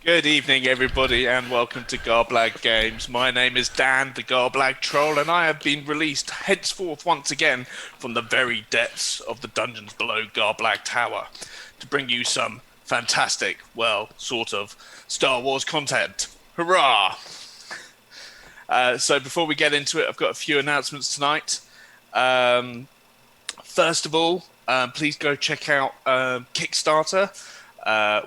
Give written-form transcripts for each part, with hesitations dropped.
Good evening, everybody, and welcome to Garblag Games. My name is Dan, the Garblag Troll, and I have been released henceforth once again from the very depths of the dungeons below Garblag Tower to bring you some fantastic, well, sort of, Star Wars content. Hurrah! So before we get into it, I've got a few announcements tonight. First of all, please go check out Kickstarter.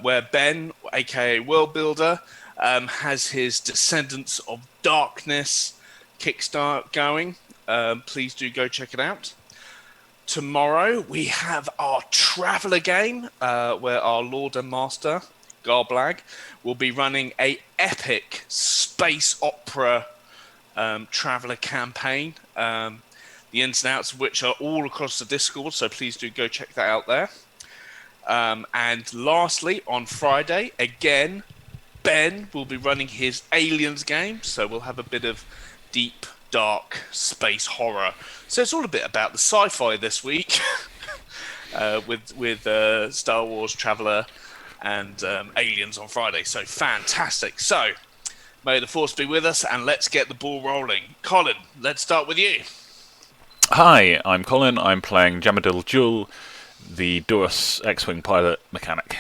Where Ben, aka World Builder, has his Descendants of Darkness Kickstart going. Please do go check it out. Tomorrow we have our Traveller game, where our Lord and Master, Garblag, will be running a epic space opera Traveller campaign. The ins and outs of which are all across the Discord, so please do go check that out there. And lastly, on Friday, again, Ben will be running his Aliens game, so we'll have a bit of deep, dark space horror. So it's all a bit about the sci-fi this week, with Star Wars Traveller and Aliens on Friday. So fantastic. So may the Force be with us, and let's get the ball rolling. Colin, let's start with you. Hi, I'm Colin. I'm playing Jamadil Jul, the Dorus X-Wing pilot mechanic.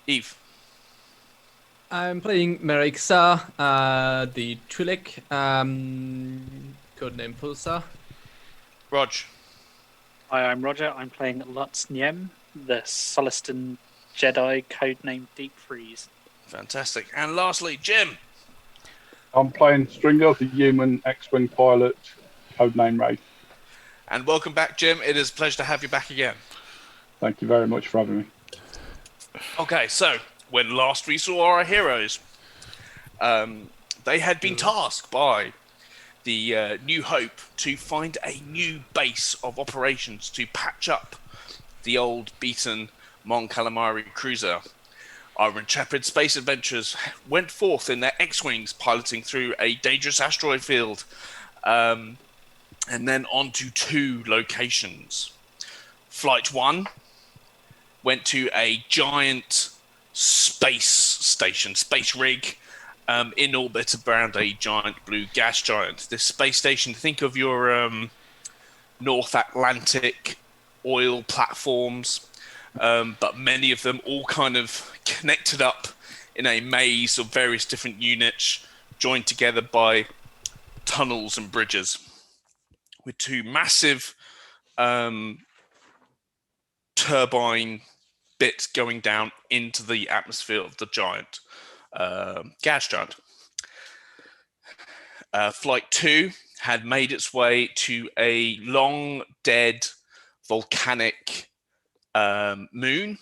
Eve. I'm playing Merrick Sa, the Twi'lek, codename Pulsar. Rog. Hi, I'm Roger. I'm playing Lutz Niem, the Solistan Jedi, codename Deep Freeze. Fantastic. And lastly, Jim. I'm playing Stringer, the human X-Wing pilot, codename Ray. And welcome back, Jim. It is a pleasure to have you back again. Thank you very much for having me. Okay, so when last we saw our heroes, they had been tasked by the New Hope to find a new base of operations to patch up the old beaten Mon Calamari cruiser. Our intrepid space adventurers went forth in their X-Wings, piloting through a dangerous asteroid field, and then on to two locations. Flight 1 went to a giant space station, space rig, in orbit around a giant blue gas giant. This space station, think of your North Atlantic oil platforms, but many of them all kind of connected up in a maze of various different units, joined together by tunnels and bridges, with two massive turbine bits going down into the atmosphere of the giant gas giant. Flight 2 had made its way to a long dead volcanic moon.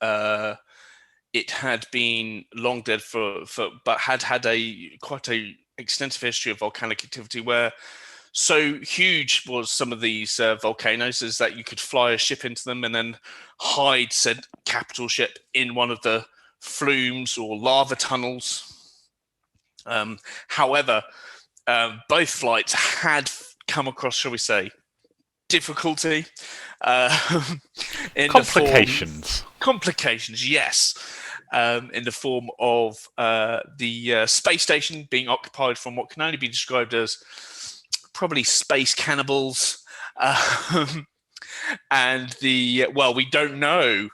It had been long dead but had quite a extensive history of volcanic activity, where so huge was some of these volcanoes is that you could fly a ship into them and then hide said capital ship in one of the flumes or lava tunnels. However, both flights had come across, shall we say, difficulty. Complications, yes. In the form of the space station being occupied from what can only be described as probably space cannibals, and we don't know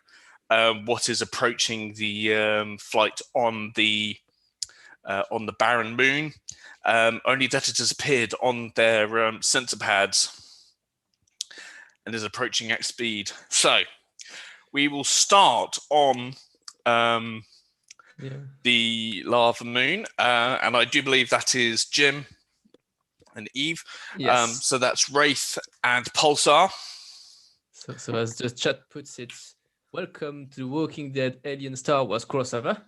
what is approaching the flight on the barren moon, only that it has appeared on their sensor pads and is approaching at speed. So we will start on the lava moon, and I do believe that is Jim and Eve. Yes. So that's Wraith and Pulsar. So as the chat puts it, welcome to the Walking Dead Alien Star Wars crossover.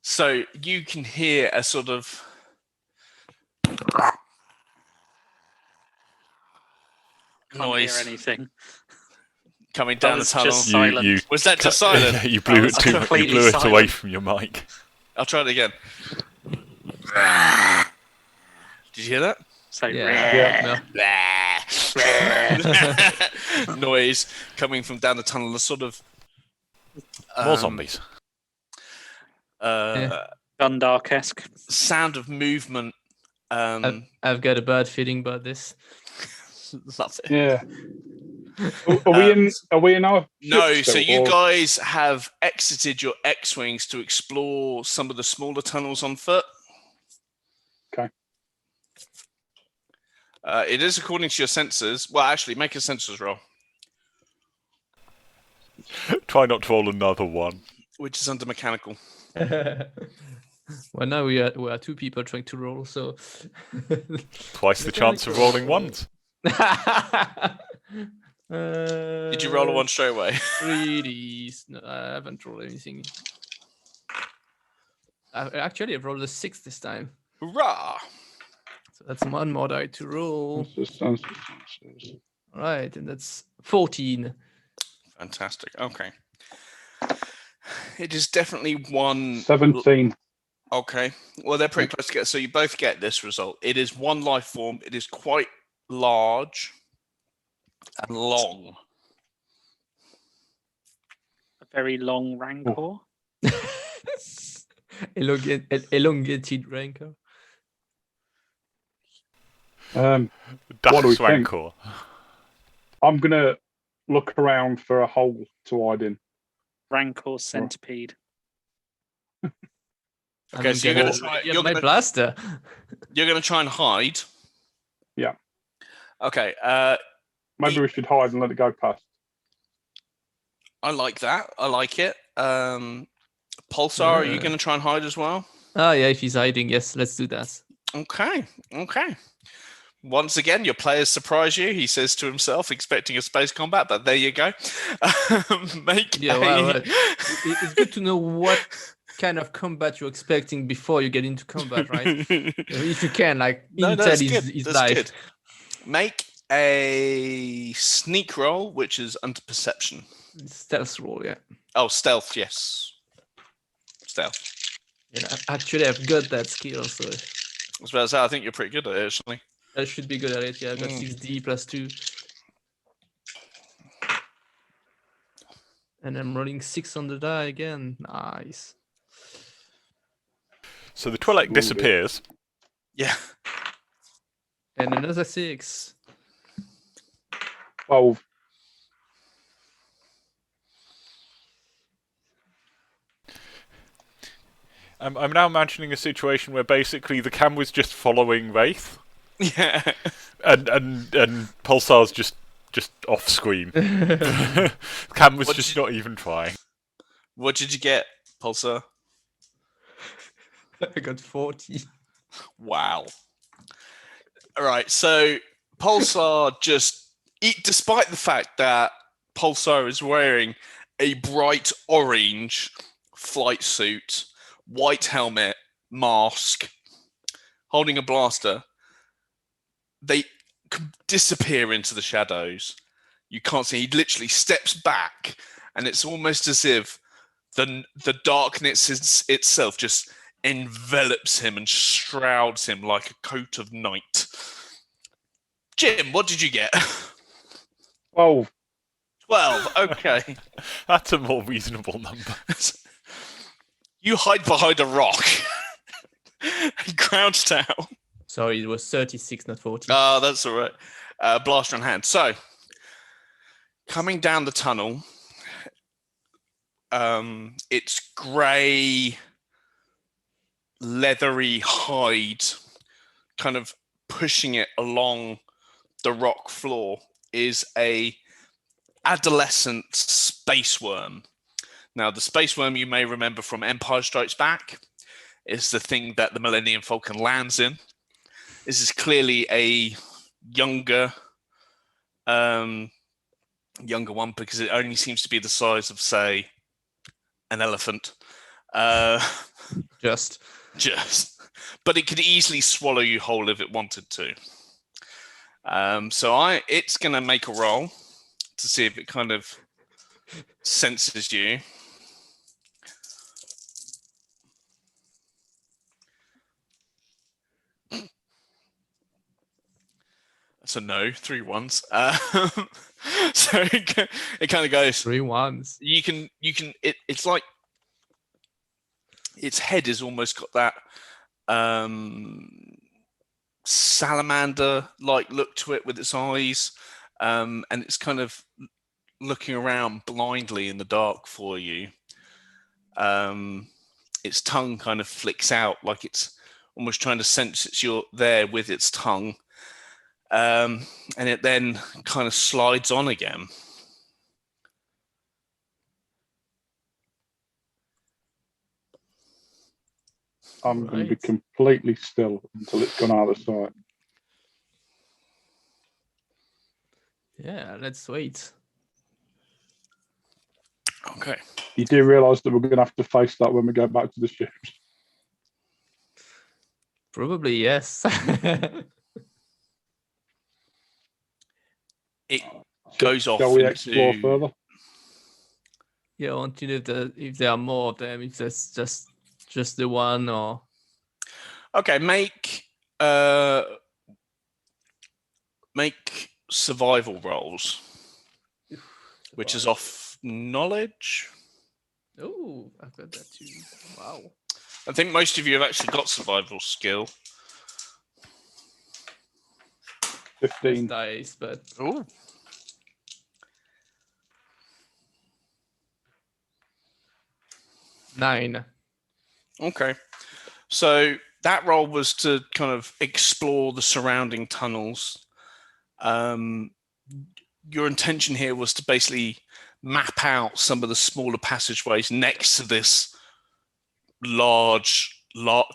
So you can hear a sort of noise. Can't hear anything. Coming down the tunnel. Just silent. Was that just silent? You blew it away from your mic. I'll try it again. Did you hear that? So Yeah. noise coming from down the tunnel. The sort of More zombies. Gundark-esque. Sound of movement. I've got a bad feeling about this. Love it. Yeah. Are we in our No, ship so still, you or- guys have exited your X-wings to explore some of the smaller tunnels on foot. Okay. It is according to your sensors. Well, actually, make a sensors roll, Try not to roll another one. which is under mechanical. Well, now we are two people trying to roll, so Twice the chance of rolling ones. Did you roll a one straight away? 3Ds. No, I haven't rolled anything. I've rolled a 6 this time. Hurrah! So that's one more die to roll. Sensors. All right, and that's 14. Fantastic. Okay. It is definitely one. 17. Okay. Well, they're pretty close together. So you both get this result. It is one life form. It is quite large and long. A very long rancor. Elongated rancor. What do we Dax think? Rancor. I'm gonna look around for a hole to hide in. Rancor centipede. Okay, so you're gonna try. You're my blaster. You're gonna try and hide. Yeah. Okay. Maybe we should hide and let it go past. I like that. I like it. Pulsar, are you gonna try and hide as well? Oh yeah, if he's hiding, yes, let's do that. Okay. Okay. Once again, your players surprise you. He says to himself, expecting a space combat, but there you go. It's good to know what kind of combat you're expecting before you get into combat, right? If you can, like, intel is life. Good. Make a sneak roll, which is under perception. Stealth roll, yeah. Oh, stealth, yes. Stealth. Yeah, actually, I've got that skill, so I was about to say, I think you're pretty good at it, actually. I should be good at it. Yeah, I got 6D plus 2. And I'm rolling 6 on the die again. Nice. So the Twi'lek disappears. Yeah. And another 6. 12. I'm now imagining a situation where basically the camera's just following Wraith. Yeah. And Pulsar's just off screen. Camera's just not even trying. What did you get, Pulsar? I got 40. Wow. All right, so Pulsar despite the fact that Pulsar is wearing a bright orange flight suit, white helmet, mask, holding a blaster, they disappear into the shadows. You can't see. He literally steps back, and it's almost as if the darkness itself just envelops him and shrouds him like a coat of night. Jim, what did you get? 12. 12. Okay. That's a more reasonable number. You hide behind a rock. He crouched out. Sorry, it was 36, not 40. Oh, that's all right. Blaster in hand. So, coming down the tunnel, it's grey, leathery hide, kind of pushing it along the rock floor is a adolescent space worm. Now, the space worm you may remember from Empire Strikes Back is the thing that the Millennium Falcon lands in. This is clearly a younger one because it only seems to be the size of, say, an elephant. Just. But it could easily swallow you whole if it wanted to. It's going to make a roll to see if it kind of senses you. So no, 3 ones. So it kind of goes. 3 ones. You can. It's like its head has almost got that salamander-like look to it with its eyes, and it's kind of looking around blindly in the dark for you. Its tongue kind of flicks out like it's almost trying to sense that you're there with its tongue. And it then kind of slides on again. I'm going to be Right. completely still until it's gone out of sight. Yeah, let's wait. Okay. You do realise that we're going to have to face that when we go back to the ships. Probably yes. It goes off Shall we into... explore further? Yeah, I want to know if there are more of them, if there's just the one or... Okay, make survival rolls, which is off knowledge. Oh, I've got that too. Wow. I think most of you have actually got survival skill. 15. Dice, but Oh. nine. Okay. So that role was to kind of explore the surrounding tunnels. Your intention here was to basically map out some of the smaller passageways next to this large,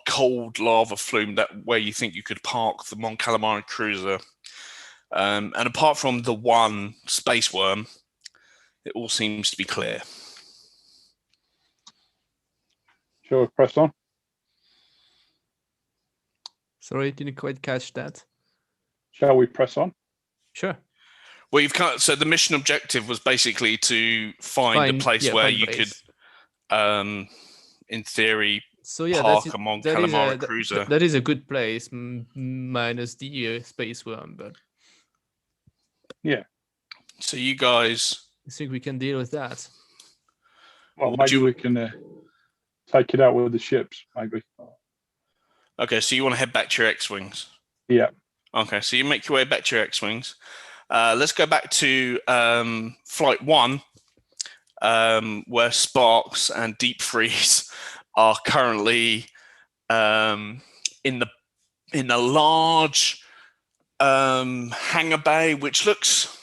cold lava flume where you think you could park the Mon Calamari cruiser. And apart from the one space worm, it all seems to be clear. Shall we press on? Sorry, didn't quite catch that. Shall we press on? Sure. Well, so the mission objective was basically to find a place where you could, in theory, so yeah, park a Mon Calamari cruiser. That is a good place, minus the space worm, but Yeah. So you guys... I think we can deal with that. Well, Would maybe you- we can take it out with the ships, maybe. Okay, so you want to head back to your X-Wings. Yeah. Okay, so you make your way back to your X-Wings. Let's go back to Flight 1, where Sparks and Deep Freeze are currently in a large hangar bay, which looks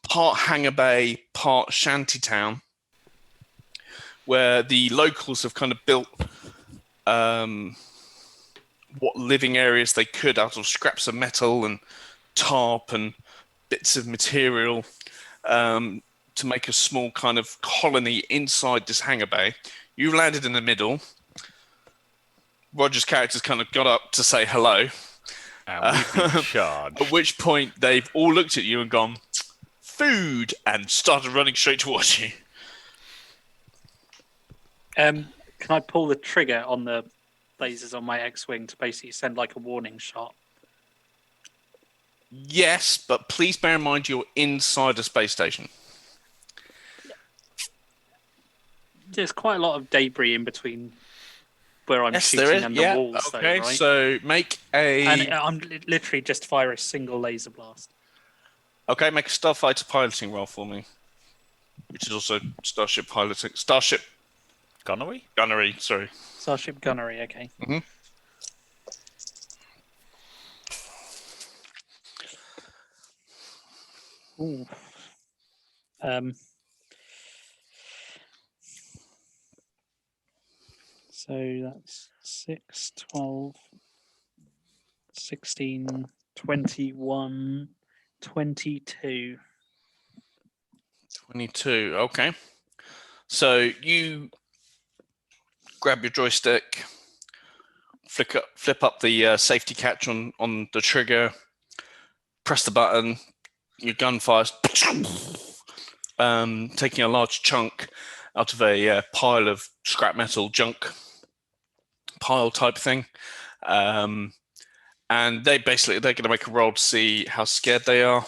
part hangar bay, part shantytown, where the locals have kind of built what living areas they could out of scraps of metal and tarp and bits of material to make a small kind of colony inside this hangar bay. You landed in the middle. Roger's character's kind of got up to say hello. And we've been charged. At which point they've all looked at you and gone, food, and started running straight towards you. Can I pull the trigger on the lasers on my X-Wing to basically send like a warning shot? Yes, but please bear in mind you're inside a space station. There's quite a lot of debris in between where I'm Yes, shooting there is. and the Yeah. walls, Okay, though, right? so make And a I'm literally just fire a single laser blast. make a starfighter piloting roll for me, which is also starship piloting. Starship Gunnery? gunnery. Sorry. Starship gunnery, okay. Mhm. Ooh. So that's 6, 12, 16, 21, 22. 22. Okay. So you grab your joystick, flip up the safety catch on the trigger, press the button, your gun fires, taking a large chunk out of a pile of scrap metal junk pile type thing. And they're going to make a roll to see how scared they are.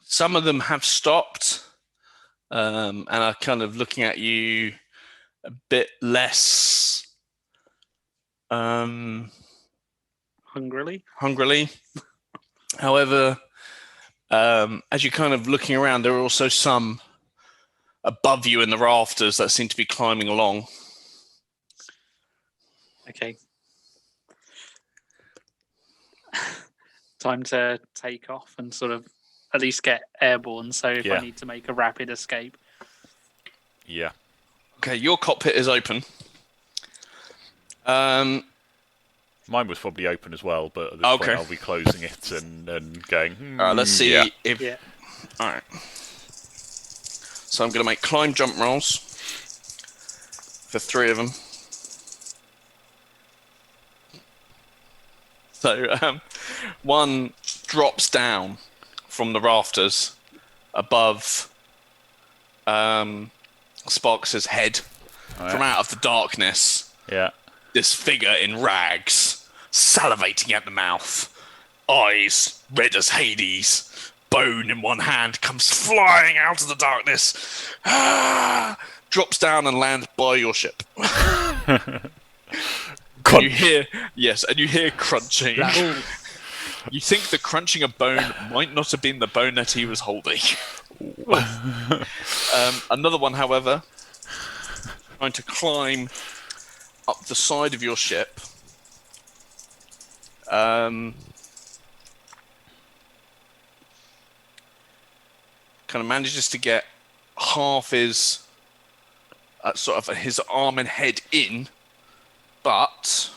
Some of them have stopped and are kind of looking at you a bit less Hungrily. However, as you're kind of looking around, there are also some above you in the rafters that seem to be climbing along. Okay. Time to take off and sort of at least get airborne. So if I need to make a rapid escape. Yeah. Okay, your cockpit is open. Mine was probably open as well, but at this point I'll be closing it and going. All right, let's see if. Yeah. All right. So I'm going to make climb jump rolls for 3 of them. So one drops down from the rafters above Sparks' head from out of the darkness. Yeah. This figure in rags, salivating at the mouth, eyes red as Hades, bone in one hand, comes flying out of the darkness, drops down and lands by your ship. And you hear crunching. You think the crunching of bone might not have been the bone that he was holding. Another one, however, trying to climb up the side of your ship. Kind of manages to get half his sort of his arm and head in, but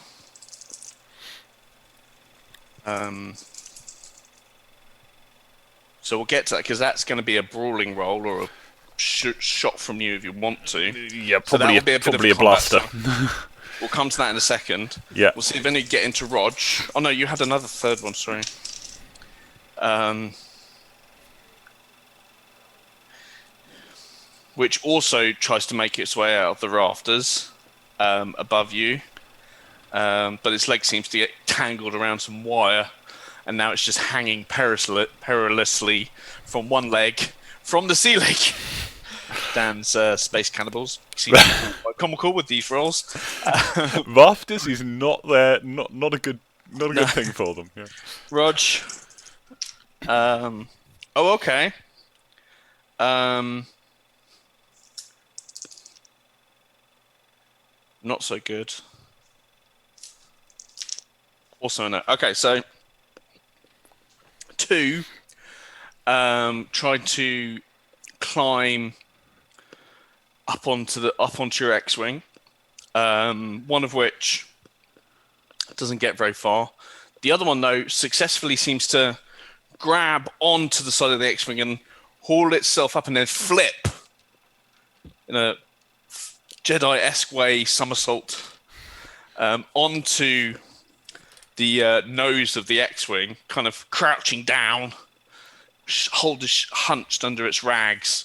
so we'll get to that because that's going to be a brawling roll or a shot from you if you want to. Yeah, probably, so probably a blaster. We'll come to that in a second. Yeah. We'll see if any get into Rog. Oh no, you had another third one, sorry. Which also tries to make its way out of the rafters above you. But its leg seems to get tangled around some wire, and now it's just hanging perilously from one leg from the ceiling. Dan's space cannibals seem quite comical with these rolls. Rafters is not a good thing for them. Yeah. Rog. Oh, okay. Not so good. Also no. Okay, so 2 tried to climb up onto your X-wing. One of which doesn't get very far. The other one, though, successfully seems to grab onto the side of the X-wing and haul itself up and then flip in a Jedi-esque way, somersault onto the nose of the X-wing, kind of crouching down, hunched under its rags,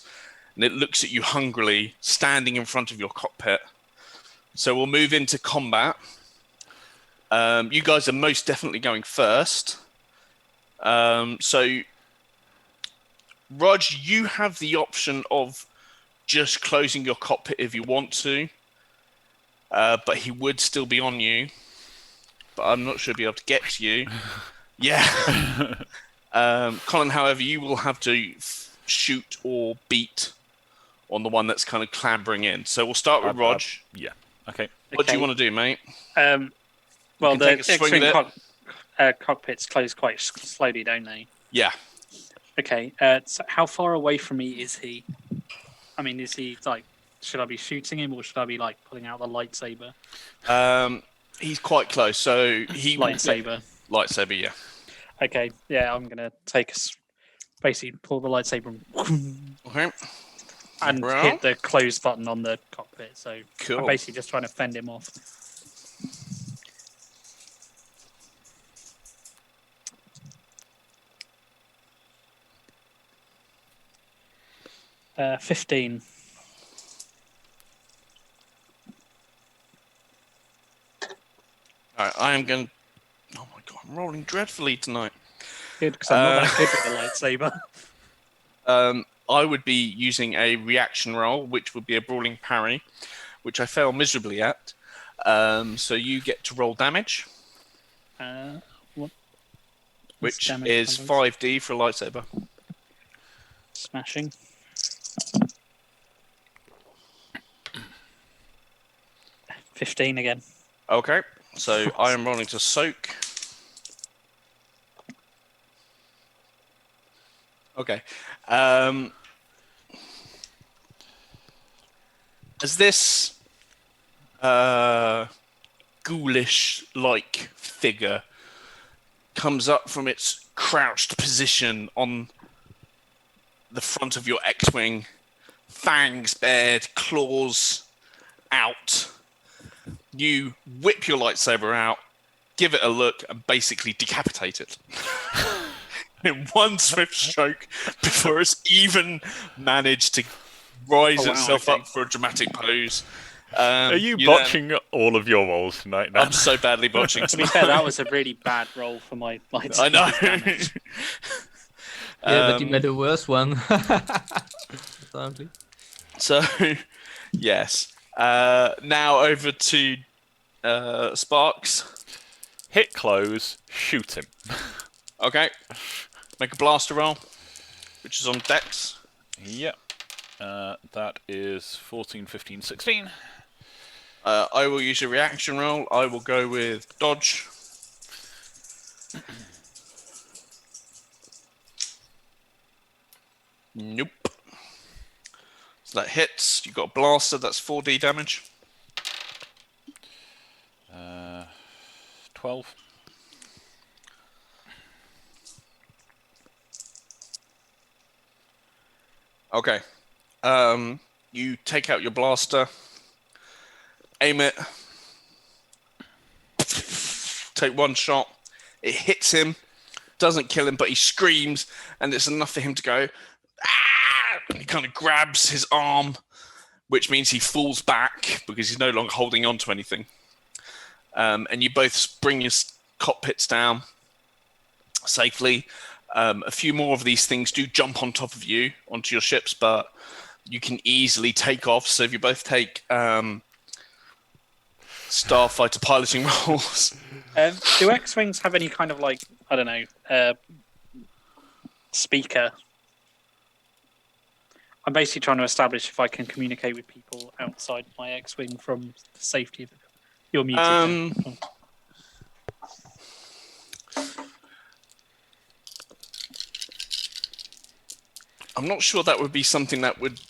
and it looks at you hungrily, standing in front of your cockpit. So we'll move into combat. You guys are most definitely going first. So, Rog, you have the option of just closing your cockpit if you want to, but he would still be on you. But I'm not sure he'll be able to get to you. Yeah. Colin, however, you will have to shoot or beat on the one that's kind of clambering in. So we'll start with Rog. Yeah. Okay. What do you want to do, mate? Well, the X-wing cockpits close quite slowly, don't they? Yeah. Okay. So how far away from me is he? I mean, is he like? Should I be shooting him, or should I be like pulling out the lightsaber? He's quite close, so he lightsaber. Lightsaber, yeah. Okay. Yeah, I'm gonna basically pull the lightsaber Okay. and hit the close button on the cockpit. So cool. I'm basically just trying to fend him off. 15. All right, I am going. Oh my god, I'm rolling dreadfully tonight. Good, because I'm not that good with the lightsaber. I would be using a reaction roll, which would be a brawling parry, which I fail miserably at. So you get to roll damage, What? which damage is numbers? 5d for a lightsaber. Smashing. $15 again. Okay, so I am rolling to soak. Okay. As this ghoulish-like figure comes up from its crouched position on the front of your X-Wing, fangs bared, claws out, you whip your lightsaber out, give it a look, and basically decapitate it. In one swift stroke before it's even managed to rise itself up for a dramatic pose. Are you botching all of your rolls tonight, man? I'm so badly botching To be fair, that was a really bad roll for my lightsaber. I know. damage. Yeah, but you made a worse one. Apparently. So, yes. Now over to Sparks. Hit close, shoot him. Okay. Make a blaster roll, which is on Dex. Yep. That is 14, 15, 16. I will use a reaction roll. I will go with dodge. Nope. So that hits. You got a blaster. That's 4d damage. 12. Okay. You take out your blaster, aim it, take one shot. It hits him, doesn't kill him, but he screams, and it's enough for him to go, ah! And he kind of grabs his arm, which means he falls back because he's no longer holding on to anything. And you both bring your cockpits down safely. A few more of these things do jump on top of you onto your ships, but you can easily take off. So if you both take starfighter piloting roles. Do X-Wings have any kind of, like, I don't know, speaker? I'm basically trying to establish if I can communicate with people outside my X-Wing from the safety of your muted. I'm not sure that would be something that would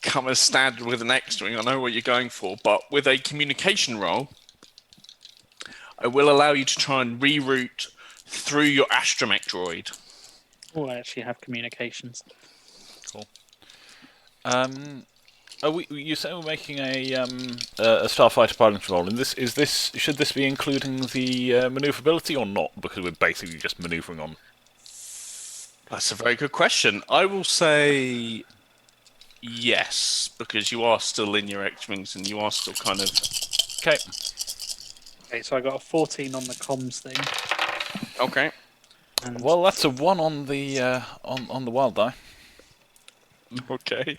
come as standard with an X-Wing. I know what you're going for, but with a communication role, I will allow you to try and reroute through your astromech droid. Oh, I actually have communications. Cool. You said we're making a starfighter pilot roll, and should this be including the maneuverability or not? Because we're basically just maneuvering on. That's a very good question. I will say yes, because you are still in your X-Wings and you are still kind of... Okay. Okay, so I got a 14 on the comms thing. Okay. And Well, that's a 1 on the on the wild die. Okay.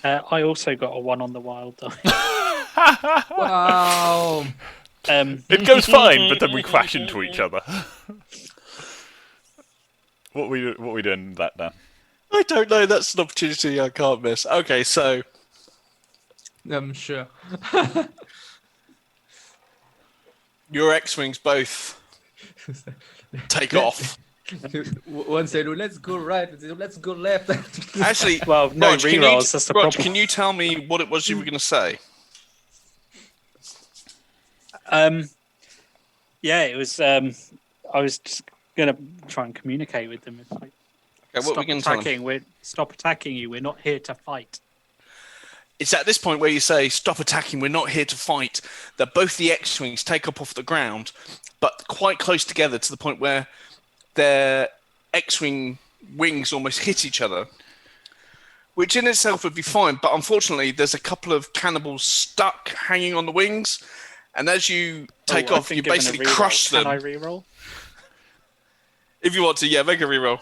I also got a 1 on the wild die. Wow. It goes fine, but then we crash into each other. What we doing that, Dan? I don't know. That's an opportunity I can't miss. Okay, so... I'm sure. Your X-Wings both take off. One said, let's go right, let's go left. Actually, Well, no Rog, rerolls, that's the Rog, problem. can you tell me what it was you were going to say? Yeah, it was. I was just gonna try and communicate with them. It's like, Okay, what are we going to tell them? Stop attacking you. We're not here to fight. It's at this point where you say, stop attacking, we're not here to fight, that both the X-Wings take up off the ground, but quite close together to the point where their X-Wing wings almost hit each other. which in itself would be fine. But unfortunately, there's a couple of cannibals stuck hanging on the wings, and as you take off, you basically crush them. Can I reroll? If you want to, yeah, make a reroll.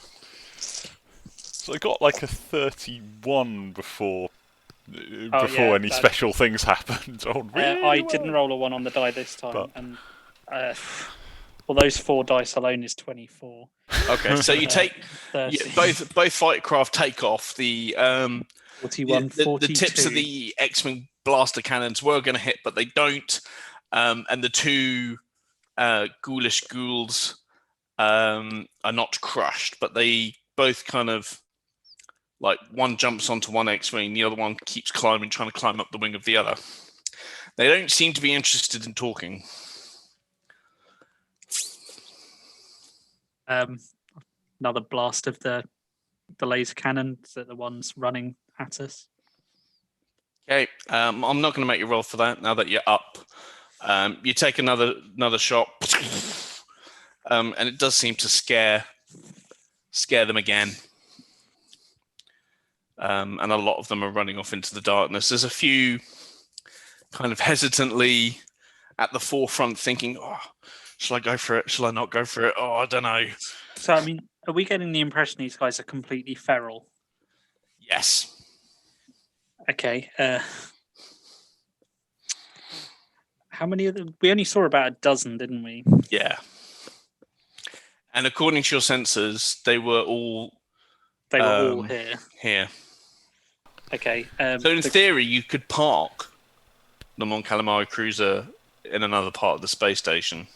So I got like a 31 before any that- special things happened. Oh, really I didn't roll a 1 on the die this time, and well, those 4 dice alone is 24. Okay, so you take 30. both fighter craft take off. The 41, the tips of the X-wing blaster cannons were going to hit, but they don't. And the 2 ghoulish ghouls are not crushed, but they both kind of like one jumps onto one X-wing, the other one keeps climbing, trying to climb up the wing of the other. They don't seem to be interested in talking. Another blast of the laser cannons at the ones running at us. Okay, I'm not going to make you roll for that now that you're up. You take another shot, and it does seem to scare them again. And a lot of them are running off into the darkness. There's a few kind of hesitantly at the forefront thinking, oh, shall I go for it? Shall I not go for it? Oh, I don't know. So, I mean, are we getting the impression these guys are completely feral? Yes. Okay. How many of them? We only saw about a dozen, didn't we? Yeah. And according to your sensors, they were all here. here. Okay. So in theory, you could park the Mon Calamari cruiser in another part of the space station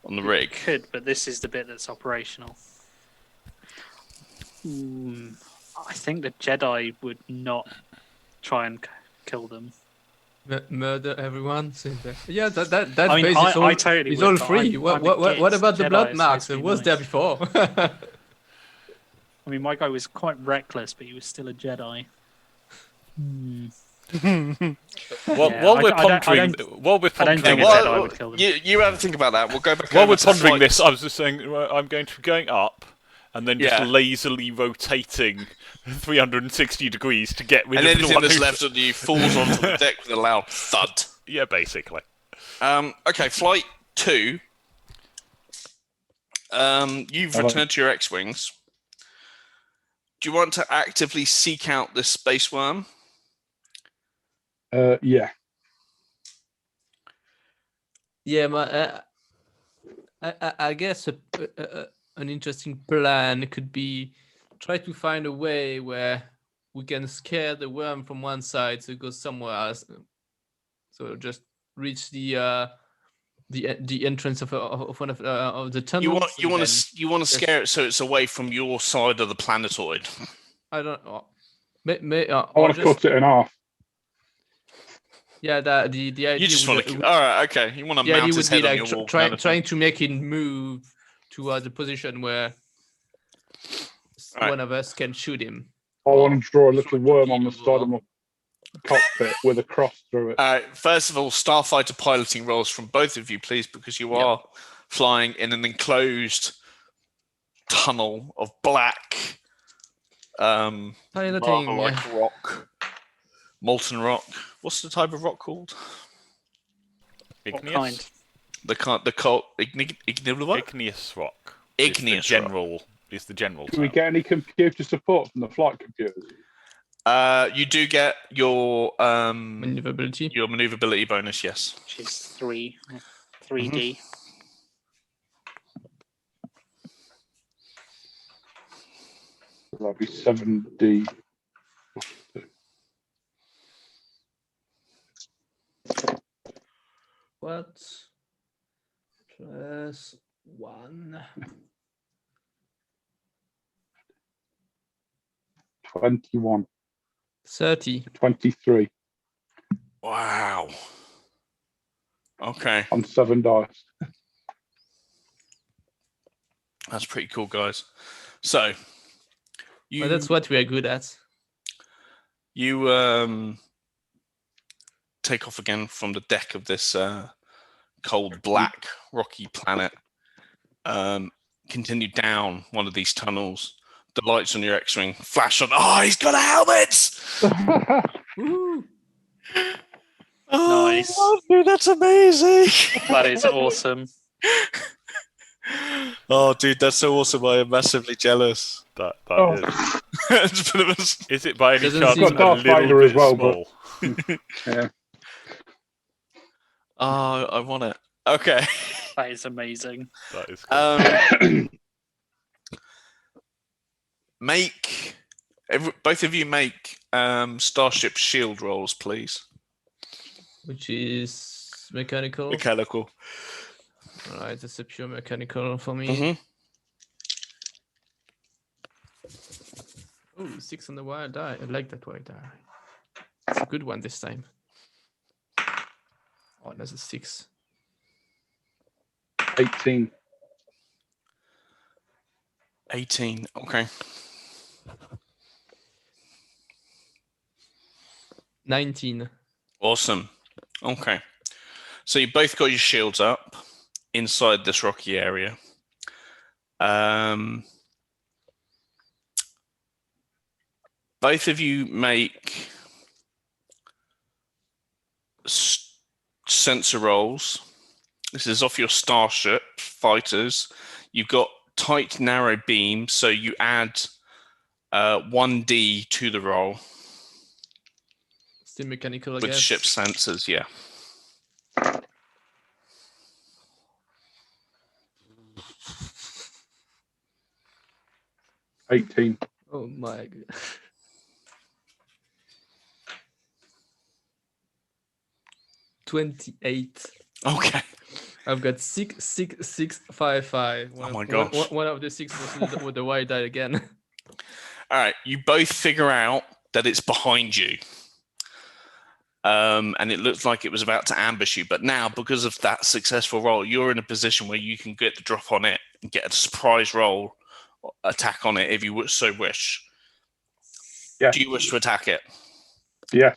on the rig. Could, but this is the bit that's operational. I think the Jedi would not try and kill them. Murder everyone. Yeah, that's I mean, basic. I totally it's would, all but free. What about the Jedi blood is marks? supposed It to be was there nice. before. I mean, my guy was quite reckless, but he was still a Jedi. While Yeah, we're I pondering, don't think a Well, Jedi would kill them. You have to think about that. We'll go back. while over we're to the pondering flight. this, I was just saying I'm going to be going up and then just Yeah. lazily rotating 360 degrees to get rid And of the anything one that's who's... left of you falls onto the deck with a loud thud. Yeah, basically. Okay, flight 2. You've returned to your X-wings. Do you want to actively seek out this space worm? Yeah. Yeah, I guess an interesting plan could be try to find a way where we can scare the worm from one side so it goes somewhere else. So just reach the entrance of one of the tunnels. You want to scare it so it's away from your side of the planetoid. I don't know. I want to cut it in half. Yeah, the idea. You just want to. All right, okay. You want to The mount idea his would be head on like your wall. trying to make it move towards a position where Right. one of us can shoot him. I want to draw a little worm on the side of my cockpit with a cross through it. First of all, starfighter piloting rolls from both of you, please, because you are flying in an enclosed tunnel of black, Piloting. lava like rock, molten rock. What's the type of rock called? What Igneous? kind? Igneous rock. Igneous rock. Is the general Do we term. get any computer support from the flight computers? You do get your Maneuverability. maneuverability bonus, yes. Which is 3D. That'll be 7D. What? Plus 1. 21. 30. 23 Wow. Okay, on 7 dice. that's pretty cool, guys. So, Well, that's what we are good at. you take off again from the deck of this cold, black, rocky planet. Continue down one of these tunnels the lights on your X-wing flash on. Oh, he's got a helmet! Woo! Oh, Nice. dude, that's amazing. That is awesome. Oh, dude, that's so awesome. I am massively jealous. That Oh. is. It's a bit of a- Is it by any Doesn't chance seem- a Got Darth little Vader bit as well, small? Yeah. Oh, I want it. Okay. That is amazing. That is cool. Both of you make Starship shield rolls, please. Which is mechanical. Mechanical. All right, that's a pure mechanical for me. Mm-hmm. Oh, 6 on the wild die. I like that wild die. It's a good one this time. Oh, that's a 6. 18. 18. Okay. 19. Awesome. Okay. So you both got your shields up inside this rocky area. Both of you make sensor rolls. This is off your Starship fighters. You've got tight, narrow beam, so you add 1d to the roll Still mechanical, I with guess. ship sensors, yeah. $18. Oh my god. $28. Okay. I've got 6, 6, 6, 5, 5. Oh my gosh. One of the 6 was with the white die again. All right. You both figure out that it's behind you. And it looks like it was about to ambush you. But now, because of that successful roll, you're in a position where you can get the drop on it and get a surprise roll attack on it if you so wish. Yeah. Do you wish to attack it? Yes.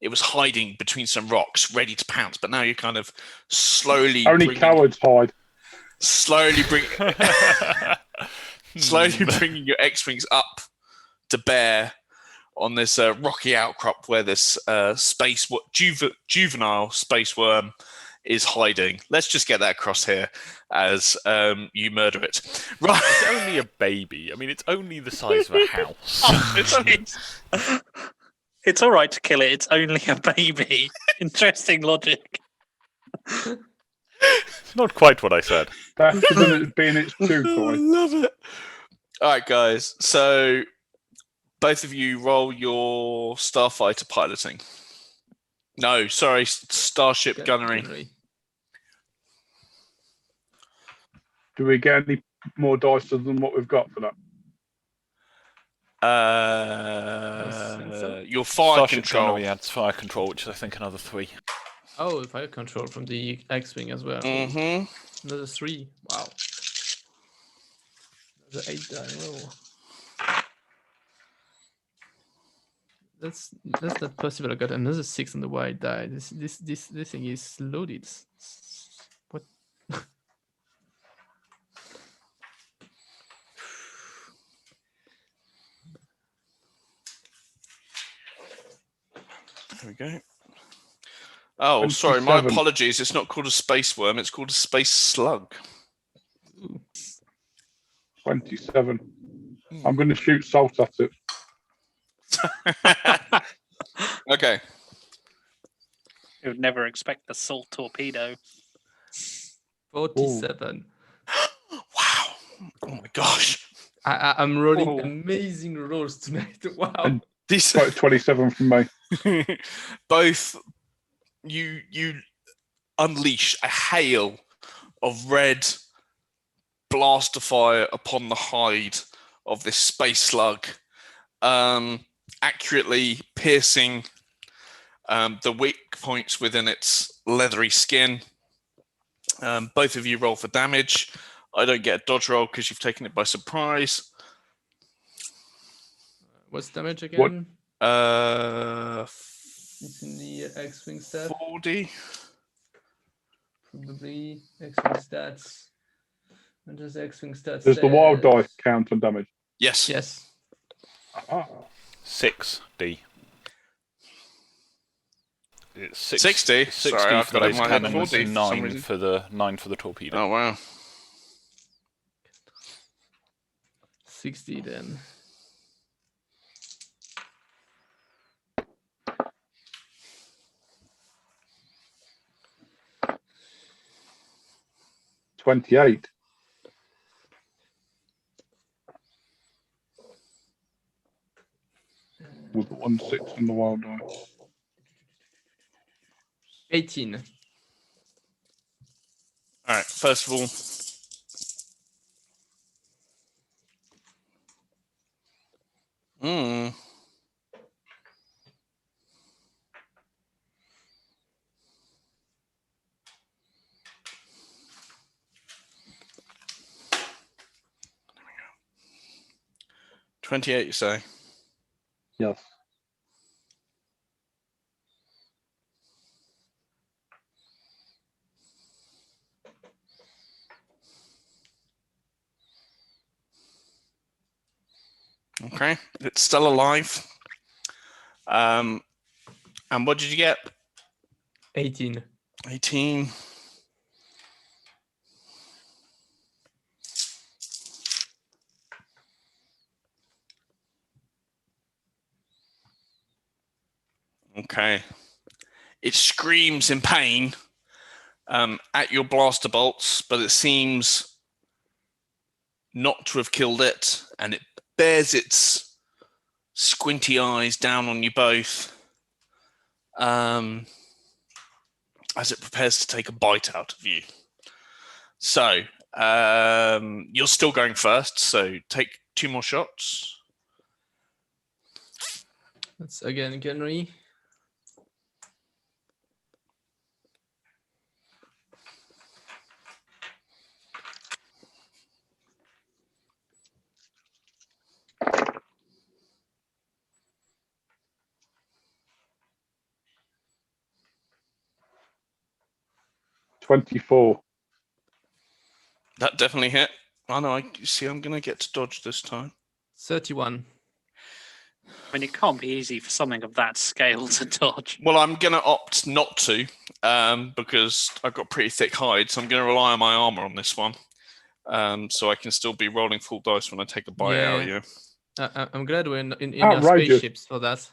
It was hiding between some rocks, ready to pounce, but now you're kind of slowly Only cowards hide. slowly bringing your X-wings up to bear on this rocky outcrop where this juvenile space worm is hiding. Let's just get that across here as you murder it. Right. It's only a baby. I mean, it's only the size of a house. It's all right to kill it. It's only a baby. Interesting logic. It's not quite what I said. That should have been its I toy. love it. All right, guys. So both of you roll your starfighter piloting. No, sorry, starship gunnery. Do we get any more dice than what we've got for that? Your fire Starship control. Gunnery adds fire control, which is, I think, another 3. Oh, the fire control from the X-wing as well. Mm-hmm. Another 3. Wow. Another 8 die roll. That's not possible. I got another 6 on the white die. This thing is loaded. What? There we go. Oh, sorry, my 27. apologies. It's not called a space worm. It's called a space slug. 27. I'm going to shoot salt at it. Okay. You would never expect the salt torpedo. 47. Wow. Oh my gosh. I'm rolling Oh. amazing rolls tonight. Wow. And- This About 27 from me. both you unleash a hail of red blaster fire upon the hide of this space slug, accurately piercing the weak points within its leathery skin. Both of you roll for damage. I don't get a dodge roll because you've taken it by surprise. What's damage again? Uh, It's in the X-wing stat. 40. Probably X-wing stats. And just X-wing stats. Does the wild says- die count on damage? Yes. Yes. Ah, 6D. It's 60? 60 Sorry, I've for the got it in laser my head cannons, 40 for some 9 reason. for the torpedo. Oh, wow. 60 then. $28. With the 1/6 on the wild die. 18. All right, first of all, $28, you say? Yes. Okay, it's still alive. And what did you get? 18. 18. Okay. It screams in pain at your blaster bolts, but it seems not to have killed it, and it bears its squinty eyes down on you both as it prepares to take a bite out of you. So, you're still going first, so take 2 more shots. That's again gunnery. $24. That definitely hit. Oh no, you see, I'm going to get to dodge this time. 31. I mean, it can't be easy for something of that scale to dodge. Well, I'm going to opt not to because I've got pretty thick hide, so I'm going to rely on my armor on this one. So I can still be rolling full dice when I take a bite out of you. I'm glad we're in your Outrageous. spaceships for that.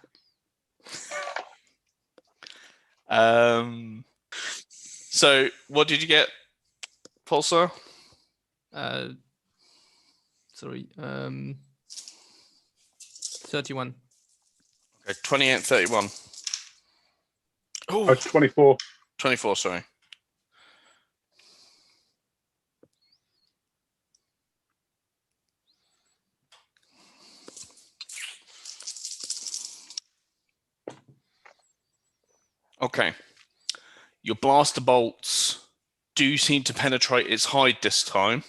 So what did you get, Pulsar? Sorry. 31. Okay, 28, 31. Oh, Oh, 24. 24, sorry. Okay. Your blaster bolts do seem to penetrate its hide this time,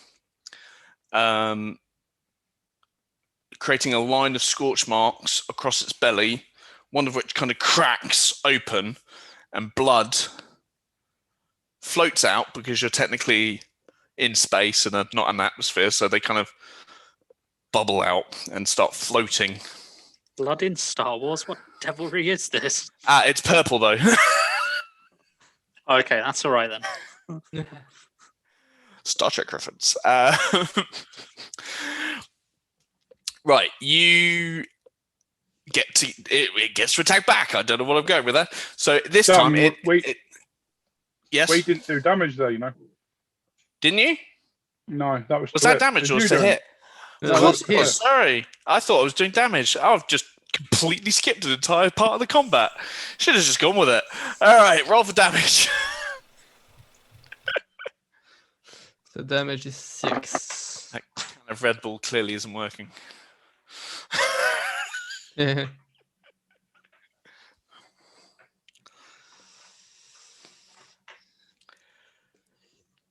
creating a line of scorch marks across its belly, one of which kind of cracks open and blood floats out because you're technically in space and not an atmosphere, so they kind of bubble out and start floating. Blood in Star Wars? What devilry is this? It's purple though. Okay, that's all right then. Star Trek reference. Right, you get to it gets to attack back. I don't know what I'm going with that. So this Dan, time yes, we didn't do damage there, you know. didn't you? No, that was Was to that hit. damage Did or was you to do it? hit? That Of was course it was. hit. Sorry, I thought I was doing damage. I've just completely skipped an entire part of the combat. Should have just gone with it. All right, roll for damage. So damage is 6. That kind of Red Bull clearly isn't working.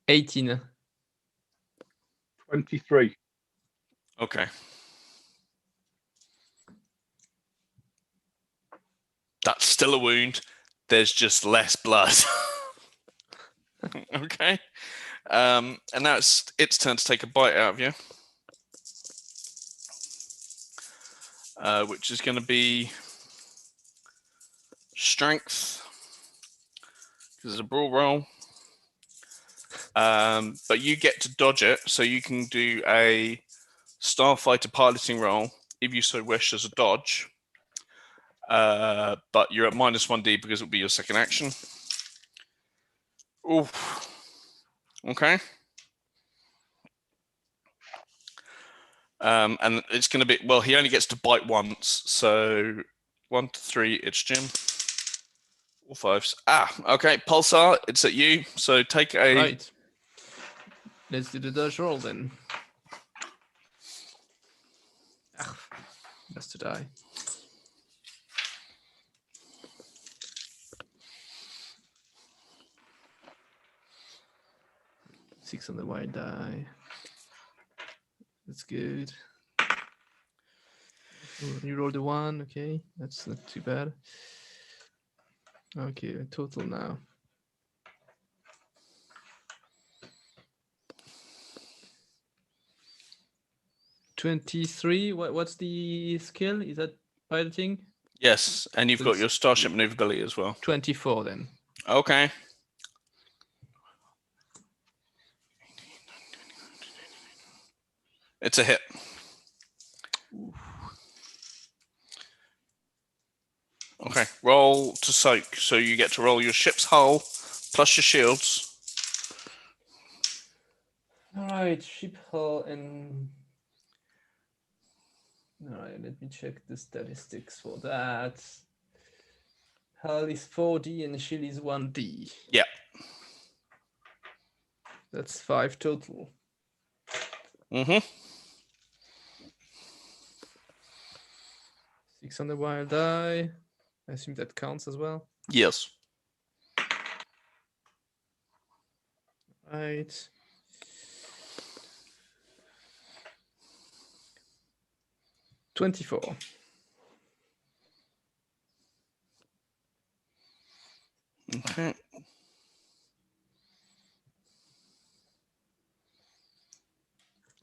18. 23. Okay. That's still a wound. There's just less blood. Okay. And now it's its turn to take a bite out of you. which is going to be strength, because it's a brawl roll. But you get to dodge it, so you can do a starfighter piloting roll if you so wish as a dodge. But you're at -1d because it'll be your second action. Oof. Okay. And it's going to be, well, he only gets to bite once. So 1 to 3, it's Jim. All fives. Okay. Pulsar, it's at you. So take a. Right. Let's do the dodge roll then. Has to die. Six on the wild die. That's good. You rolled a 1, okay. That's not too bad. Okay, total now. $23. What's the skill? Is that piloting? Yes, and you've got your starship maneuverability as well. 24 then. Okay. It's a hit. Okay, roll to soak. So you get to roll your ship's hull plus your shields. All right, ship hull and. All right, let me check the statistics for that. Hull is 4D and shield is 1D. Yeah. That's 5 total. Mm-hmm. 6 on the wild die. I assume that counts as well. Yes. Right. $24. Okay.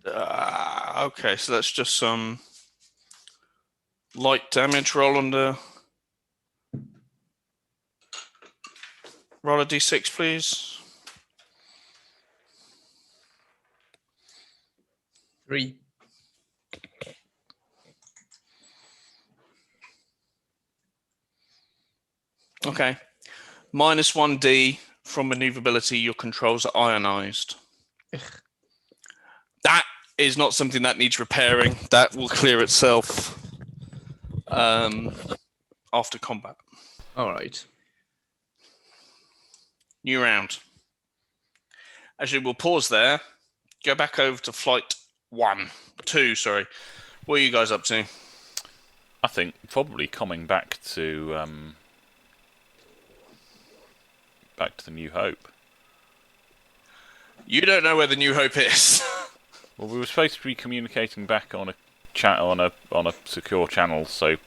Okay, so that's just some light damage. Roll on the. Roll a d6, please. 3. Okay. -1d from maneuverability. Your controls are ionized. That is not something that needs repairing. That will clear itself after combat. All right. New round. Actually, we'll pause there. Go back over to flight 2, sorry. What are you guys up to? I think probably coming back to the New Hope. You don't know where the New Hope is. Well, we were supposed to be communicating back on a chat on a secure channel, so.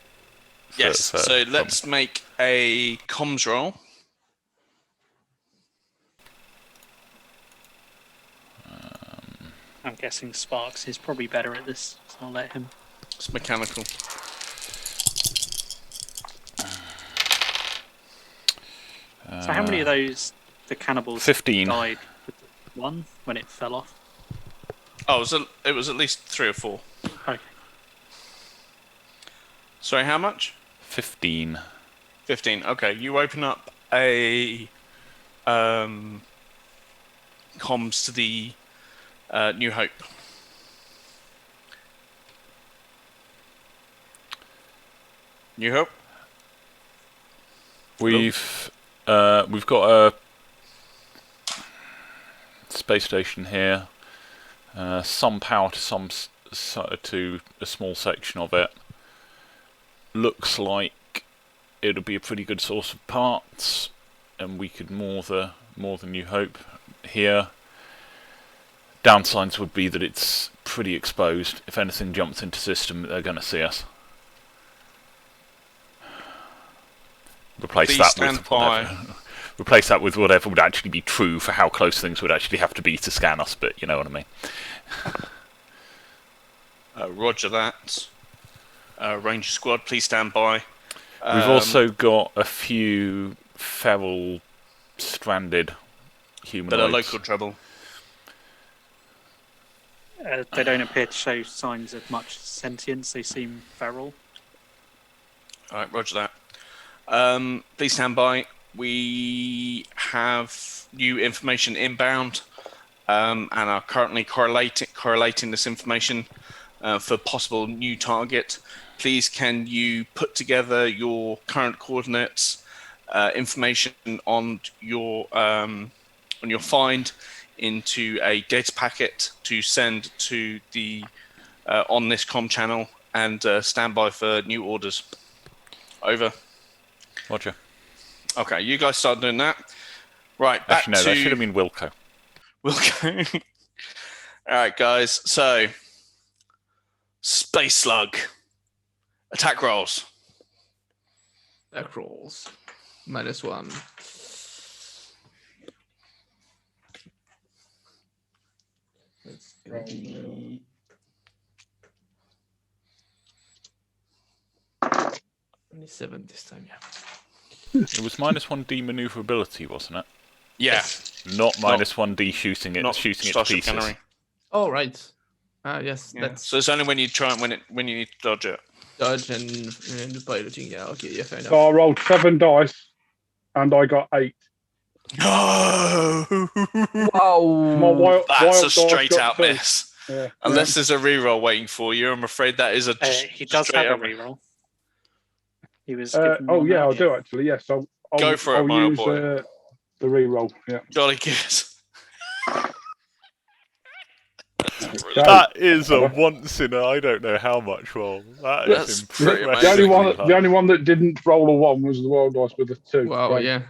Yes. So let's make a comms roll. I'm guessing Sparks is probably better at this, so I'll let him. It's mechanical. So how many of those the cannibals 15 died with one when it fell off? Oh, it was at least 3 or 4. Okay. Sorry, how much? 15. 15. Okay, you open up a comms to the New Hope. New Hope. We've got a space station here. Some power to to a small section of it. Looks like it'll be a pretty good source of parts, and we could moor the New Hope here. Downsides would be that it's pretty exposed. If anything jumps into system, they're going to see us. Replace that with whatever would actually be true for how close things would actually have to be to scan us, but you know what I mean. Roger that. Ranger Squad, please stand by. We've also got a few feral, stranded humanoids. That are local trouble. They don't appear to show signs of much sentience. They seem feral. All right, roger that. Please stand by. We have new information inbound, and are currently correlating this information for possible new target. Please, can you put together your current coordinates, information on your find into a data packet to send to the on this comm channel, and stand by for new orders. Over. Roger. Okay, you guys start doing that. Right, back Actually, no, to that should have been Wilco. Wilco. All right, guys. So, Space Slug. Attack rolls. Back rolls. -1. That's gonna be 27 this time, yeah. It was -1D maneuverability, wasn't it? Yeah. Not -1D shooting it, Not shooting it to Starship pieces. Gunnery. Oh, right. Yes, Yeah. that's So it's only when you when you need to dodge it. dodge and the piloting. Yeah, okay, yeah, fair enough. So I rolled 7 dice, and I got 8. No. Wow. That's a straight out two. miss. Yeah. Unless there's a reroll waiting for you, I'm afraid that is a. He does straight have a out- reroll. He was. Oh given one yeah, I earlier. do actually. Yes, I'll Go for it, I'll my old use boy. the reroll. Yeah. Jolly good. Okay. That is a once in a I don't know how much roll. That's That's pretty impressive. amazing. The only one that didn't roll a 1 was the wild dice with a 2. Wow, Great. yeah.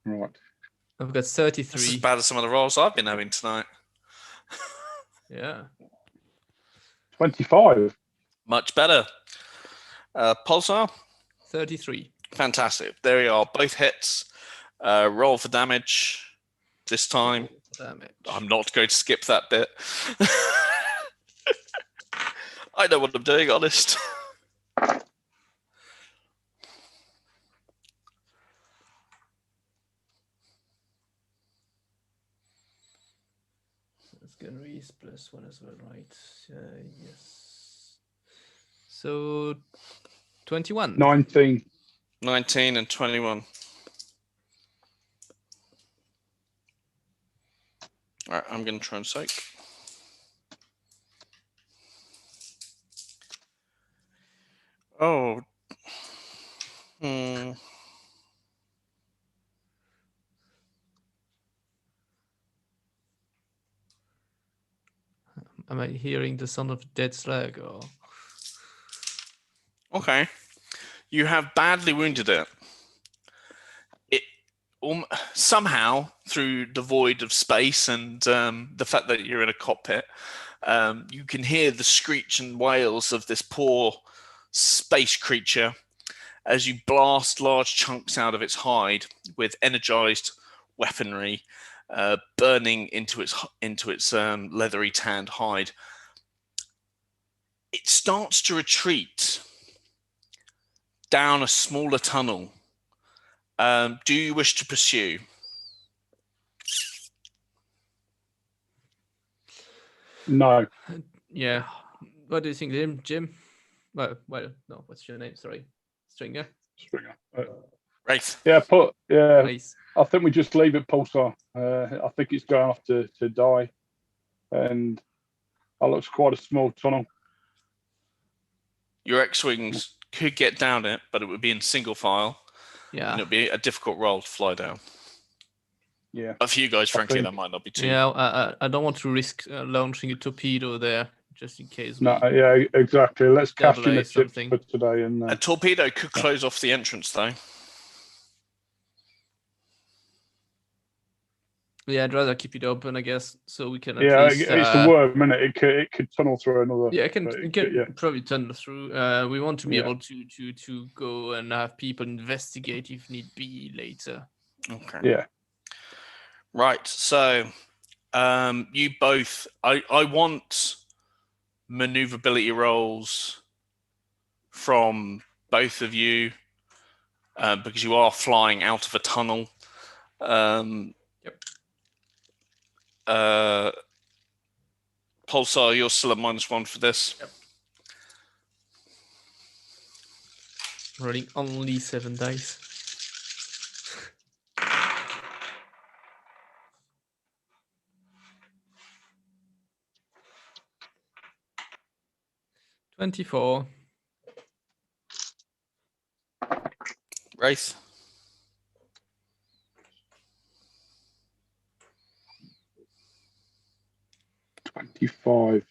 Right. I've got That's 33. as bad as some of the rolls I've been having tonight. Yeah. 25. Much better. Pulsar, 33. fantastic. There you are, both hits. Roll for damage this time. Damage. I'm not going to skip that bit. I know what I'm doing, honest. That's gonna be +1 as well, right? Yes. So 21. 19. 19 and 21. All right, I'm going to try and soak. Oh. Hmm. Am I hearing the sound of dead Slug or? Okay. You have badly wounded it. It somehow, through the void of space and the fact that you're in a cockpit, you can hear the screech and wails of this poor space creature as you blast large chunks out of its hide with energized weaponry, burning into its leathery tanned hide. It starts to retreat down a smaller tunnel. Do you wish to pursue? No. Yeah. What do you think, Jim? Well, no. What's your name? Sorry, Stringer. Stringer. Right. Yeah, Nice. I think we just leave it Pulsar. I think it's going off to die. And that looks quite a small tunnel. Your X-wings could get down it, but it would be in single file. Yeah. And it would be a difficult roll to fly down. Yeah. But for you guys, frankly, think- that might not be too. Yeah. I don't want to risk launching a torpedo there, just in case. No, yeah, exactly. Let's cash in the Stabilize chips something. for today. And A torpedo could close off the entrance, though. Yeah, I'd rather keep it open, I guess, so we can at yeah, least. it's a worm, isn't it? It could tunnel through another. Yeah, but it can yeah. probably tunnel through. We want to be Yeah. able to go and have people investigate if need be later. Okay. Yeah. Right. So, you both. I want maneuverability rolls from both of you because you are flying out of a tunnel. Yep. Pulsar, you're still at -1 for this. Yep. Rolling only 7 dice. $24. Wraith. $25.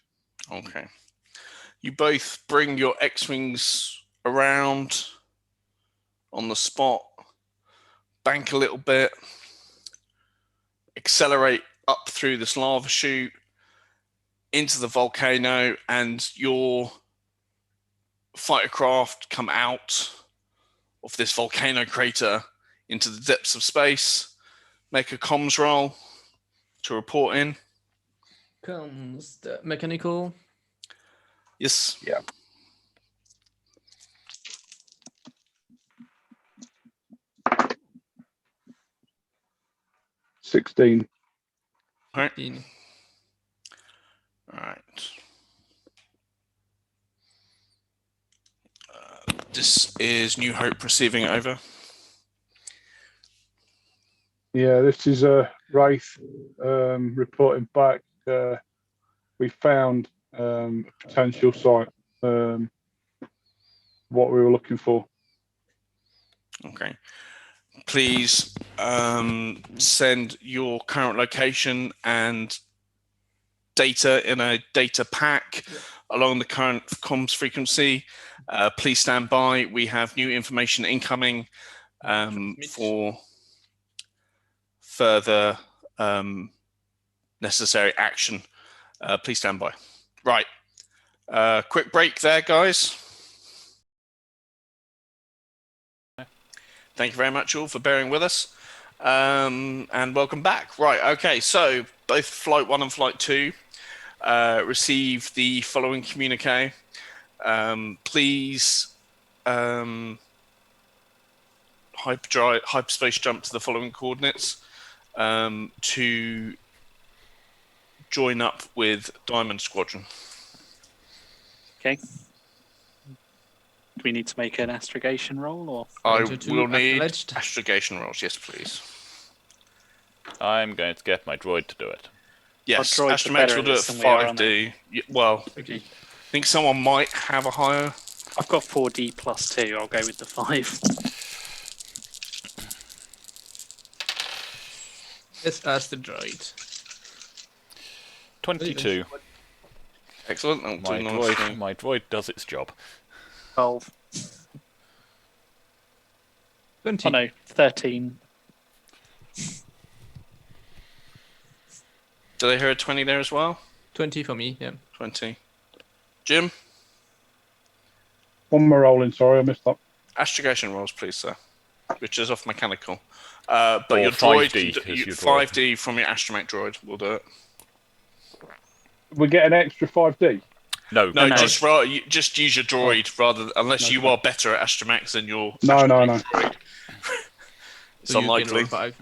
Okay. You both bring your X-Wings around on the spot, bank a little bit, accelerate up through this lava chute into the volcano, and your fighter craft come out of this volcano crater into the depths of space. Make a comms roll to report in. Comes the mechanical. Yes. Yeah. $16. All right. 15. All right. This is New Hope receiving over. Yeah, this is Wraith reporting back. We found a potential site, what we were looking for. Okay. Please send your current location and data in a data pack along the current comms frequency. Please stand by. We have new information incoming for further necessary action. Please stand by. Right. Quick break there, guys. Thank you very much all for bearing with us. And welcome back. Right, okay, so both Flight 1 and Flight 2 receive the following communique. Please hyperspace jump to the following coordinates to join up with Diamond Squadron. Okay. Do we need to make an astrogation roll, or? I Ranger two, will need acknowledged. astrogation rolls, yes please. I'm going to get my droid to do it. Yes, Our droids are Astromech better will at do it this for than we are, aren't they? 5D. Well, Okay. I think someone might have a higher. I've got 4D plus 2. I'll go with the 5. Let's ask the droid. 22. Excellent. My droid does its job. 12. 20. Oh no, 13. Did I hear a 20 there as well? 20 for me, yeah. 20. Jim? One more rolling, sorry, I missed that. Astrogation rolls, please, sir. Which is off mechanical. But Or your droid, 5D can is do, your droid. 5D from your Astromech droid will do it. We get an extra 5D. No, No, no. just use your droid unless you are better at Astromechs than your No. droid. It's So you can unlikely. roll 5.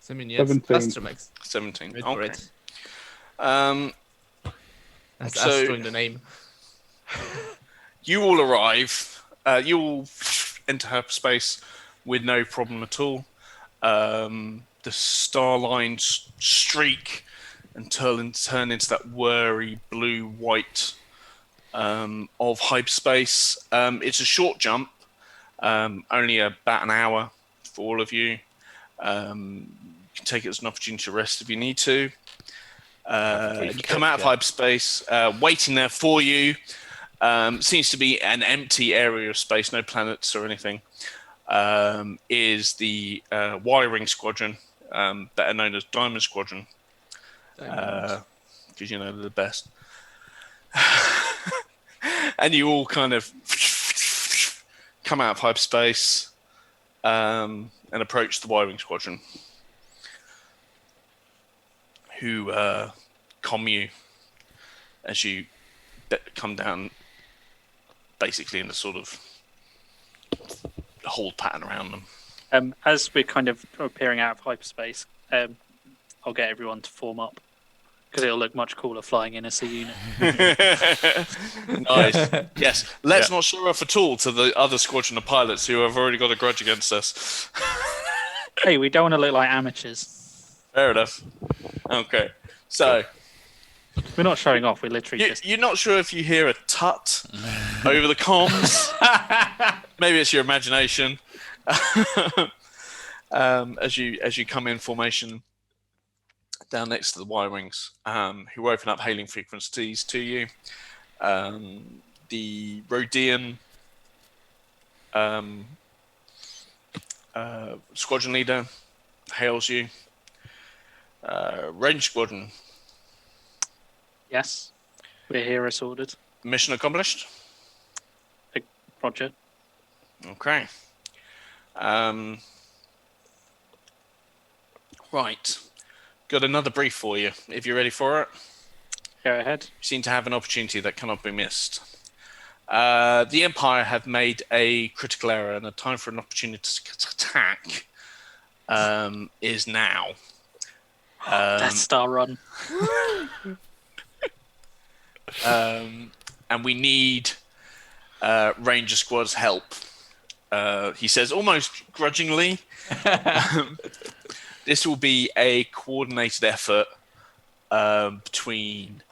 I mean, yes, 17. Astromax. 17. Wait for Okay. it. That's So- Astro in the name. You all arrive. You all enter hyperspace with no problem at all. The star lines streak and turn into that whirry blue-white of hyperspace. It's a short jump, only about an hour for all of you. You can take it as an opportunity to rest if you need to. You come out of hyperspace, waiting there for you. Seems to be an empty area of space, no planets or anything. Is the wiring squadron, better known as Diamond Squadron, because you know they're the best. And you all kind of come out of hyperspace and approach the wiring squadron, who comm you as you come down, basically in a sort of hold pattern around them. As we're kind of appearing out of hyperspace, I'll get everyone to form up because it'll look much cooler flying in as a unit. Nice. Yes. Let's not show off at all to the other squadron of pilots who have already got a grudge against us. Hey, we don't want to look like amateurs. Fair enough. Okay. So We're not showing off. We're literally just. you're not sure if you hear a tut over the comms. Maybe it's your imagination. As you come in formation down next to the Y-wings, who open up hailing frequencies to you. The Rhodian squadron leader hails you. Range squadron. Yes, we're here as ordered. Mission accomplished. Roger. Okay. Right. Got another brief for you, if you're ready for it. Go ahead. You seem to have an opportunity that cannot be missed. The Empire have made a critical error, and the time for an opportunity to attack is now. Death Star run. And we need Ranger Squad's help. He says almost grudgingly. This will be a coordinated effort between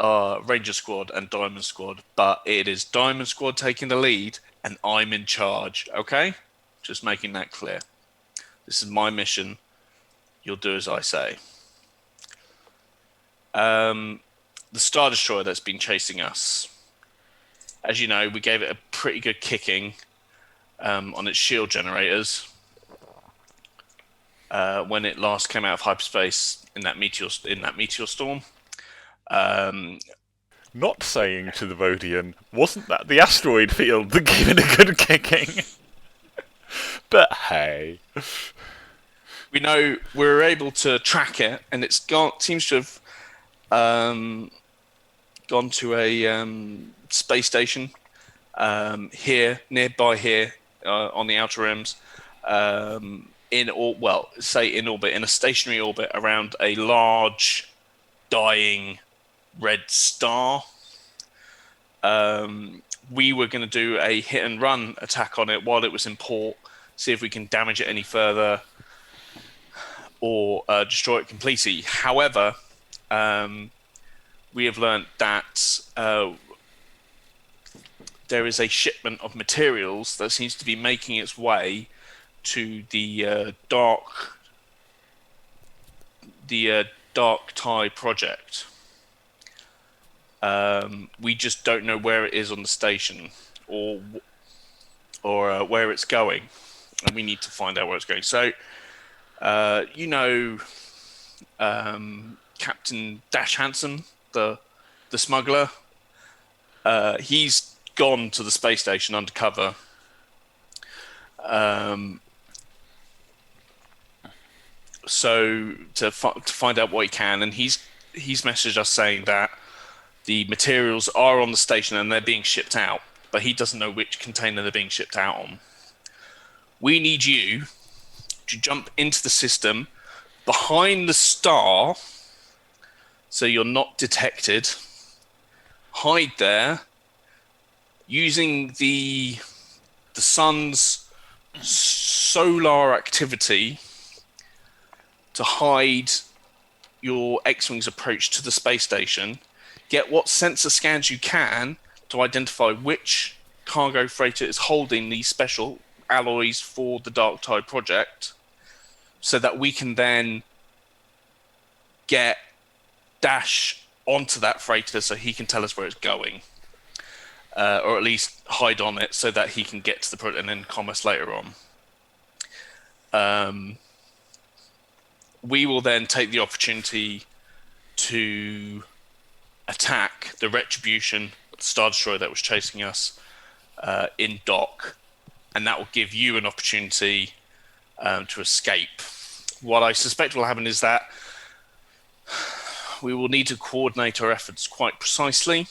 Ranger Squad and Diamond Squad, but it is Diamond Squad taking the lead, and I'm in charge. Okay, just making that clear. This is my mission. You'll do as I say. The Star Destroyer that's been chasing us. As you know, we gave it a pretty good kicking on its shield generators when it last came out of hyperspace in that meteor storm. Not saying to the Vodian, wasn't that the asteroid field that gave it a good kicking? But hey. We know we're able to track it, and it's seems to have gone to a space station here, nearby here, on the outer rims, in orbit, in a stationary orbit around a large, dying red star. We were going to do a hit and run attack on it while it was in port, see if we can damage it any further or destroy it completely. However, we have learned that there is a shipment of materials that seems to be making its way to the dark tie project. We just don't know where it is on the station or where it's going, and we need to find out where it's going. So, Captain Dash Hansen, the smuggler. He's gone to the space station undercover. So to find out what he can, and he's messaged us saying that the materials are on the station and they're being shipped out, but he doesn't know which container they're being shipped out on. We need you to jump into the system behind the star so you're not detected. Hide there using the sun's solar activity to hide your X-Wing's approach to the space station. Get what sensor scans you can to identify which cargo freighter is holding these special alloys for the Dark Tide project, so that we can then get Dash onto that freighter so he can tell us where it's going, or at least hide on it so that he can get to the project and then commerce later on. We will then take the opportunity to attack the Retribution Star Destroyer that was chasing us in dock, and that will give you an opportunity to escape. What I suspect will happen is that we will need to coordinate our efforts quite precisely.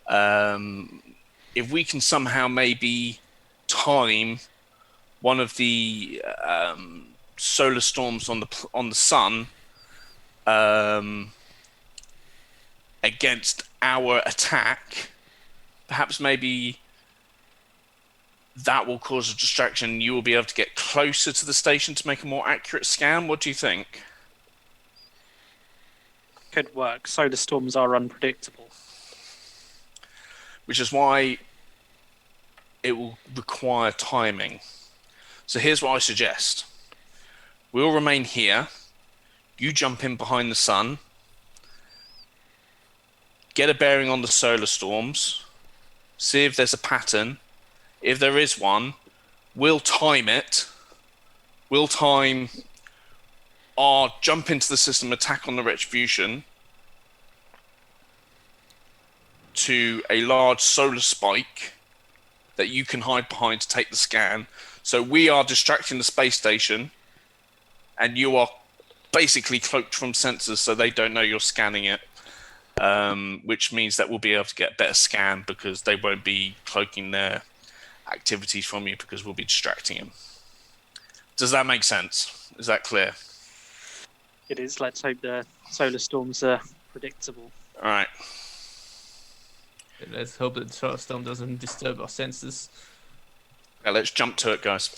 If we can somehow maybe time one of the solar storms on the sun against our attack, perhaps maybe that will cause a distraction. You will be able to get closer to the station to make a more accurate scan. What do you think? Could work. Solar storms are unpredictable. Which is why it will require timing. So here's what I suggest. We'll remain here. You jump in behind the sun. Get a bearing on the solar storms. See if there's a pattern. If there is one, we'll time it. We'll time our jump into the system, attack on the retribution to a large solar spike that you can hide behind to take the scan. So we are distracting the space station, and you are basically cloaked from sensors so they don't know you're scanning it, which means that we'll be able to get a better scan because they won't be cloaking their activities from you because we'll be distracting them. Does that make sense? Is that clear? It is. Let's hope the solar storms are predictable. All right. Let's hope that the solar storm doesn't disturb our senses. Now let's jump to it, guys.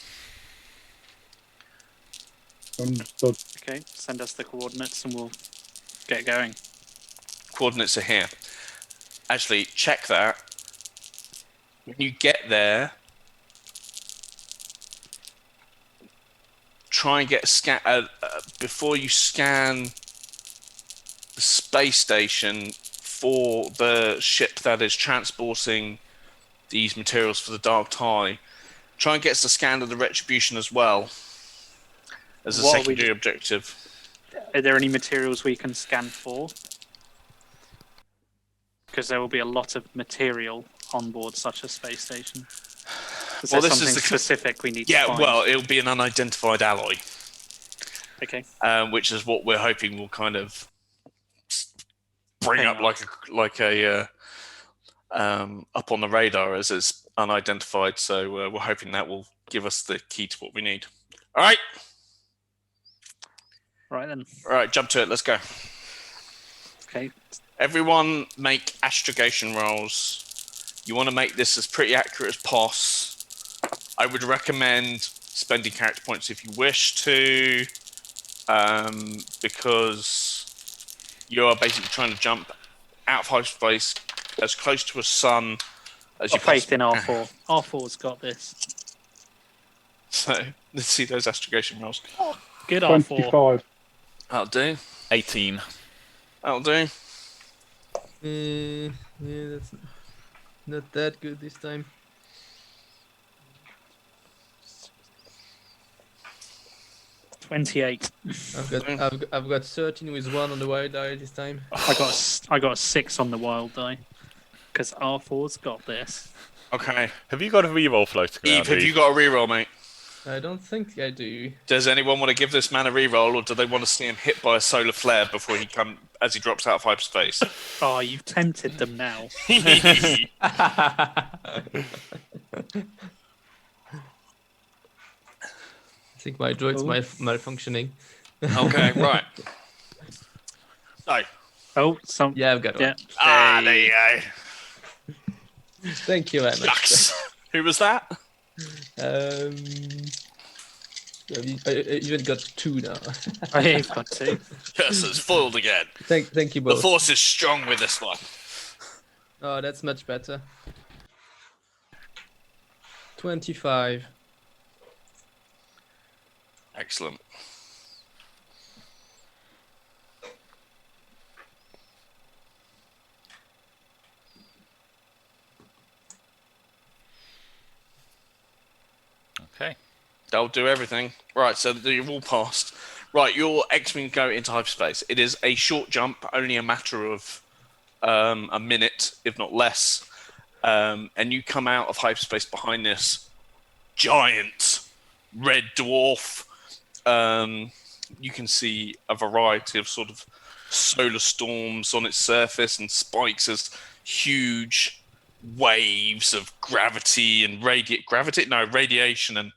Understood. Okay, send us the coordinates and we'll get going. Coordinates are here. Actually, check that. When you get there, try and get a scan before you scan the space station for the ship that is transporting these materials for the Dark Tie. Try and get us a scan of the Retribution as well as a secondary objective. Are there any materials we can scan for? Because there will be a lot of material on board such a space station. Is there something specific we need to find? Well, it'll be an unidentified alloy. Okay. Which is what we're hoping will kind of bring up like a up on the radar as it's unidentified. So we're hoping that will give us the key to what we need. All right. Right then. All right, jump to it. Let's go. Okay. Everyone make astrogation rolls. You want to make this as pretty accurate as possible. I would recommend spending character points if you wish to, because you are basically trying to jump out of hyperspace as close to a sun as you faith in R4. R4's got this. So let's see those astrogation rolls. Good R4. 25. That'll do. 18. That'll do. Yeah, that's not that good this time. 28. I've got 13 with 1 on the wild die this time. I got a 6 on the wild die because R4's got this. Okay. Have you got a reroll floating around? Eve, have you got a reroll, mate? I don't think I do. Does anyone want to give this man a reroll, or do they want to see him hit by a solar flare before he as he drops out of hyperspace? Oh, you've tempted them now. I think my droid's malfunctioning. Okay, right. So. Yeah, I've got one. Ah, there you go. Thank you very much. Yucks. Who was that? I even got 2 now. I've got 2. Yes, it's foiled again. Thank you both. The force is strong with this one. Oh, that's much better. 25. Excellent. Okay. That'll do everything. Right, so you've all passed. Right, your X-Wing go into hyperspace. It is a short jump, only a matter of a minute, if not less. And you come out of hyperspace behind this giant red dwarf. You can see a variety of sort of solar storms on its surface and spikes as huge waves of gravity and radiation and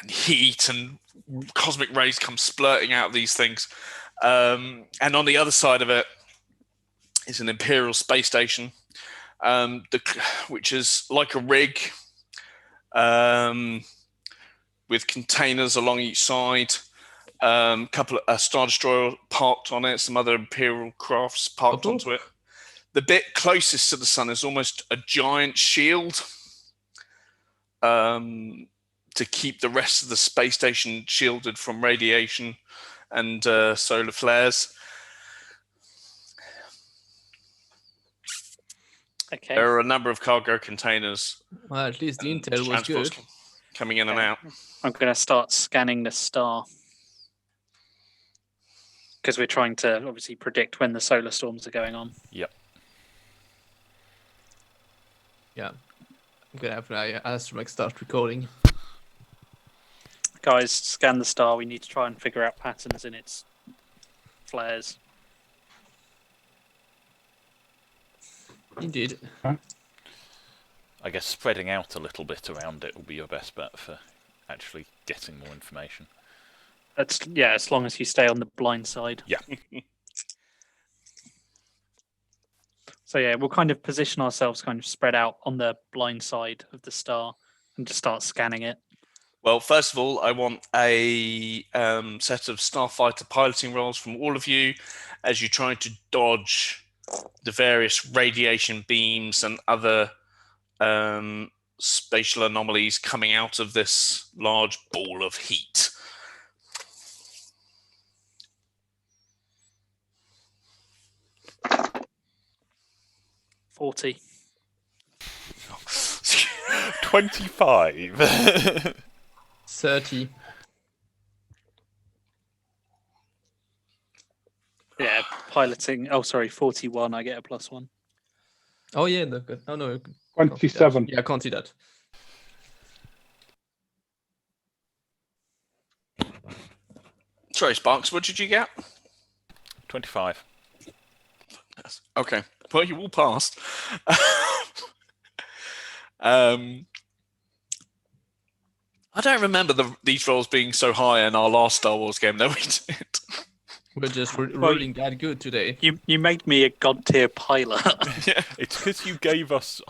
heat and cosmic rays come splurting out of these things. And on the other side of it is an Imperial space station, which is like a rig, with containers along each side. Couple of a Star Destroyer parked on it, some other Imperial crafts parked onto it. The bit closest to the sun is almost a giant shield, to keep the rest of the space station shielded from radiation and solar flares. Okay. There are a number of cargo containers. Well, at least the intel was transports good. coming in and out. I'm going to start scanning the star. Because we're trying to obviously predict when the solar storms are going on. Yep. Yeah. I'm gonna have Astromech start recording. Guys, scan the star. We need to try and figure out patterns in its flares. Indeed. I guess spreading out a little bit around it will be your best bet for actually getting more information. As long as you stay on the blind side. Yeah. So yeah, we'll kind of position ourselves kind of spread out on the blind side of the star and just start scanning it. Well, first of all, I want a set of starfighter piloting roles from all of you as you try to dodge the various radiation beams and other spatial anomalies coming out of this large ball of heat. $40. 25. 30. Yeah, piloting. Oh, sorry, 41. I get a +1. Oh yeah, no, good. Oh no. 27. Yeah, I can't see that. Sorry, Sparks, what did you get? 25. Okay. Well, you all passed. I don't remember these rolls being so high in our last Star Wars game that we did. We're just rolling that good today. You made me a god tier pilot. Yeah. It's because you gave us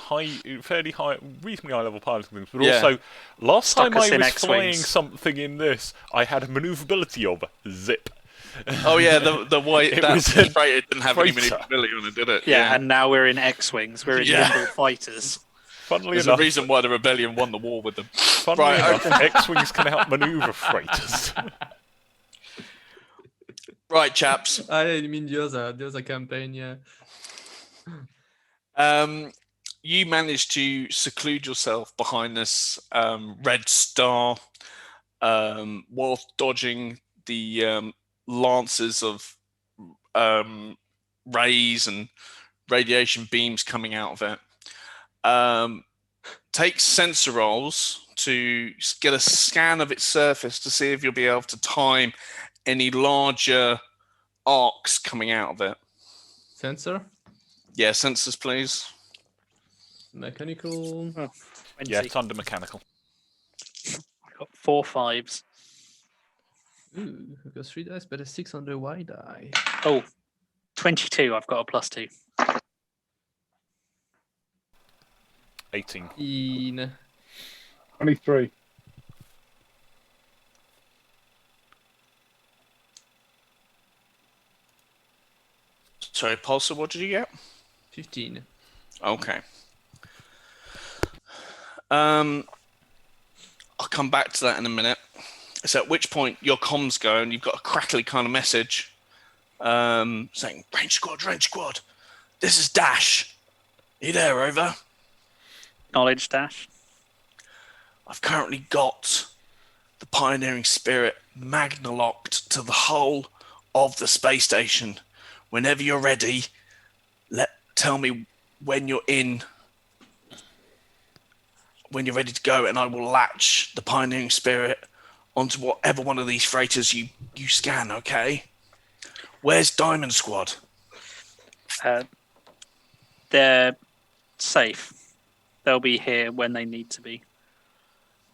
fairly high, reasonably high level piloting things, but Yeah. also last Stuck time us I in was X-Wings. flying something in this, I had a maneuverability of zip. Oh yeah, the white It that was a freighter didn't have any freighter. maneuverability on it, did it? Yeah, and now we're in X-Wings. We're in Yeah. nimble fighters. Funnily There's enough, a reason why the rebellion won the war with them. funnily Right, enough, X-wings can outmaneuver freighters. Right, chaps. I mean the other campaign, yeah. You managed to seclude yourself behind this red star, while dodging the lances of rays and radiation beams coming out of it. Take sensor rolls to get a scan of its surface to see if you'll be able to time any larger arcs coming out of it. Sensor, Yeah, sensors, please. mechanical. 20. Yeah, it's under mechanical. I got 4 5s. Ooh, I've got 3 dice, but a 6 on the Y die. Oh, 22. I've got a +2. 18. 23. Sorry, Pulsar, what did you get? 15. Okay. I'll come back to that in a minute. So at which point your comms go and you've got a crackly kind of message saying, range squad, this is Dash. Are you there, over? Knowledge dash. I've currently got the pioneering spirit magna-locked to the hull of the space station. Whenever you're ready, tell me when you're ready to go, and I will latch the pioneering spirit onto whatever one of these freighters you scan, okay? Where's Diamond Squad? They're safe. They'll be here when they need to be.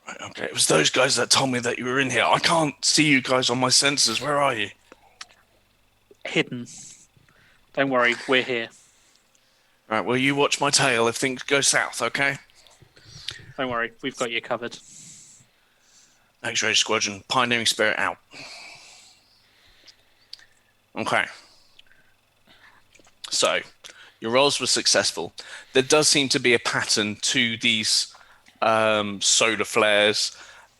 Right, okay, it was those guys that told me that you were in here. I can't see you guys on my sensors. Where are you? Hidden. Don't worry, we're here. Right, well, you watch my tail if things go south, okay? Don't worry, we've got you covered. X-Ray Squadron, Pioneering Spirit out. Okay. So, your rolls were successful. There does seem to be a pattern to these solar flares.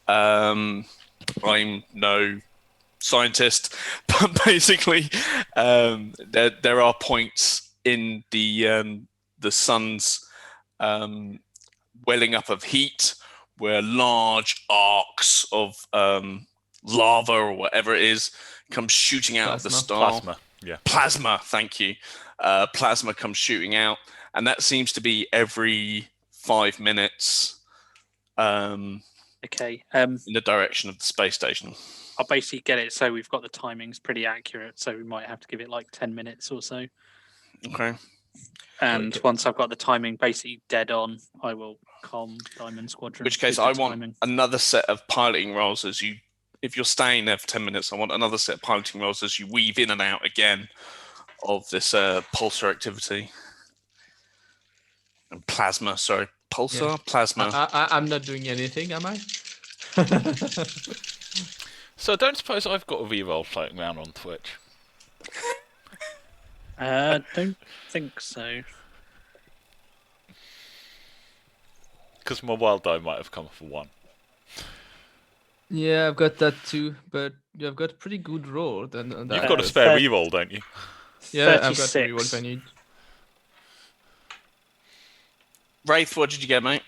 I'm no scientist, but basically, there are points in the sun's welling up of heat where large arcs of lava or whatever it is come shooting out of the star. Plasma. Yeah. Plasma, thank you. Plasma comes shooting out, and that seems to be every 5 minutes Okay. in the direction of the space station. I'll basically get it so we've got the timings pretty accurate, so we might have to give it like 10 minutes or so. Okay. And Okay. once I've got the timing basically dead on, I will calm Diamond Squadron. In which case, with the I want timing. another set of piloting rolls as you. If you're staying there for 10 minutes, I want another set of piloting rolls as you weave in and out again of this pulsar activity. And plasma, sorry. Pulsar? Yeah. Plasma. I'm not doing anything, am I? So I don't suppose I've got a reroll floating around on Twitch. Don't think so. Because my wild die might have come for 1. Yeah, I've got that too, but you've got a pretty good roll. Then on that. You've got a Uh, spare thir- reroll, don't you? Yeah, I've got 36. the reroll if I need. Wraith, what did you get, mate?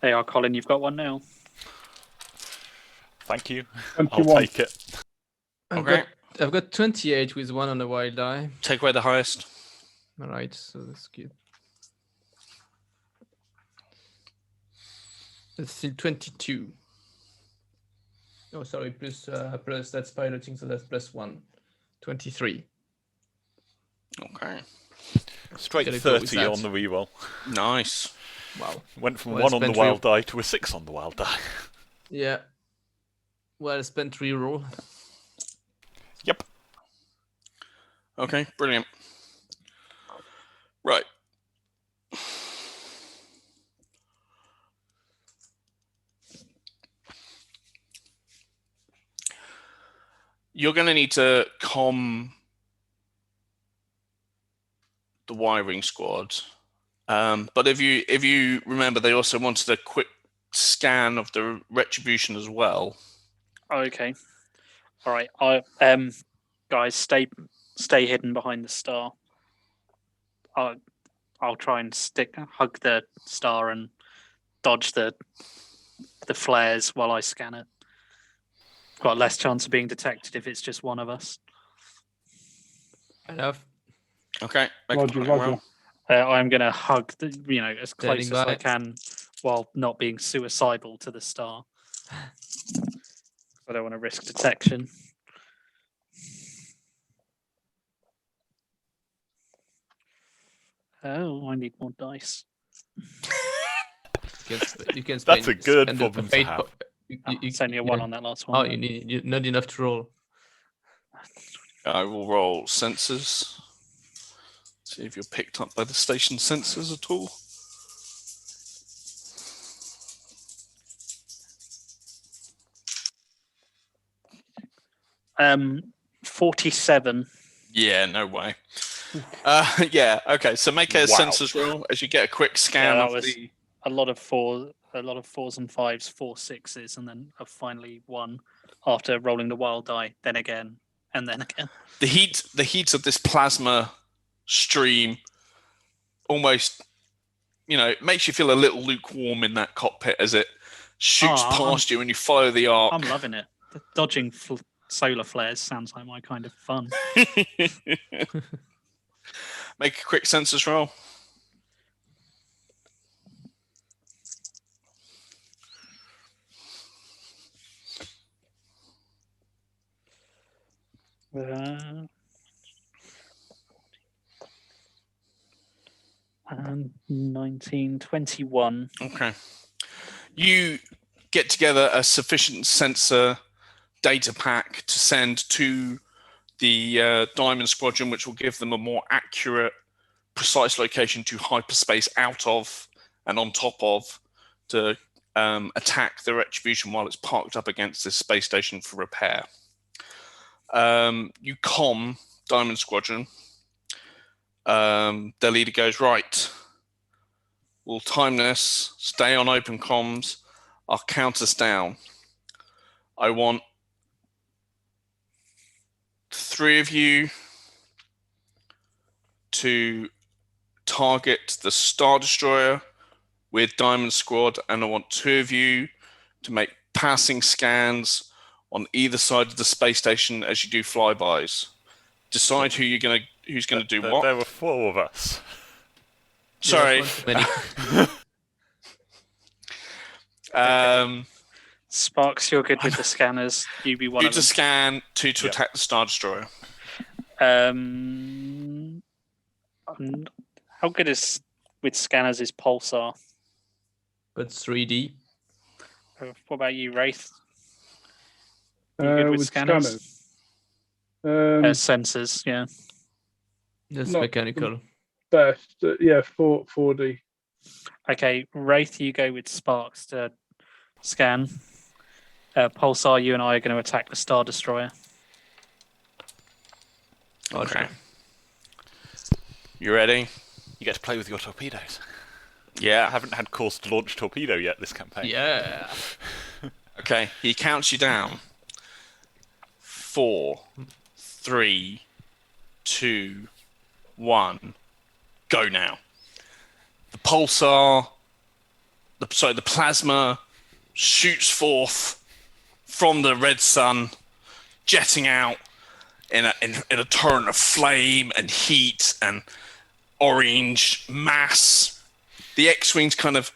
They are, Colin. You've got one now. Thank you. I'll 21. take it. Okay. I've got 28 with 1 on the wild die. Take away the highest. All right, so that's good. It's still 22. Oh, sorry, plus that's piloting, so that's plus 1. 23. Okay. Straight Gotta go with 30 that. on the reroll. Nice. Wow. Went from Well 1 on the spent wild die to a 6 on the wild die. Yeah. Well spent reroll. Yep. Okay, brilliant. Right. You're going to need to comm the wiring squad. But if you remember, they also wanted a quick scan of the retribution as well. Oh, okay. All right. Guys, stay hidden behind the star. I'll try and hug the star and dodge the flares while I scan it. Got less chance of being detected if it's just one of us. Enough. Okay. Make a Roger, piloting Roger. roll. I'm gonna hug as close Standing as by. I can while not being suicidal to the star. I don't want to risk detection. Oh, I need more dice. You can That's spend, a good spend problem to fate have. It's only a 1 on that last one. Oh, you need not enough to roll. I will roll sensors. See if you're picked up by the station sensors at all. 47. Yeah, no way. Yeah, okay. So make a Wow. sensors roll as you get a quick scan that of was- the. A lot of 4s and 5s, 4 6s, and then finally 1 after rolling the wild die, then again, and then again. The heat of this plasma stream almost, it makes you feel a little lukewarm in that cockpit as it shoots past you and you follow the arc. I'm loving it. Dodging solar flares sounds like my kind of fun. Make a quick sensors roll. And 1921. Okay. You get together a sufficient sensor data pack to send to the Diamond Squadron, which will give them a more accurate, precise location to hyperspace out of and on top of to attack the Retribution while it's parked up against this space station for repair. You comm Diamond Squadron. Their leader goes, right, we'll time this, stay on open comms, I'll count us down. I want 3 of you to target the Star Destroyer with Diamond Squad, and I want 2 of you to make passing scans on either side of the space station as you do flybys. Decide who's gonna do what. There were 4 of us. Sorry. Yeah, that's one too Sparks, you're good with the scanners. You be one 2 of to them. scan, 2 to Yep. attack the Star Destroyer. How good is with scanners is Pulsar? but 3D. What about you, Wraith? You good with scanners? Sensors, yeah. That's Not- mechanical. Best, 4D. Okay, Wraith, you go with Sparks to scan. Pulsar, you and I are going to attack the Star Destroyer. Okay. You ready? You get to play with your torpedoes. I Yeah. haven't had cause to launch torpedo yet this campaign. Yeah. Okay. He counts you down. 4, 3, 2, 1. Go now. The pulsar, the plasma shoots forth from the red sun, jetting out in a torrent of flame and heat and orange mass. The X-wings kind of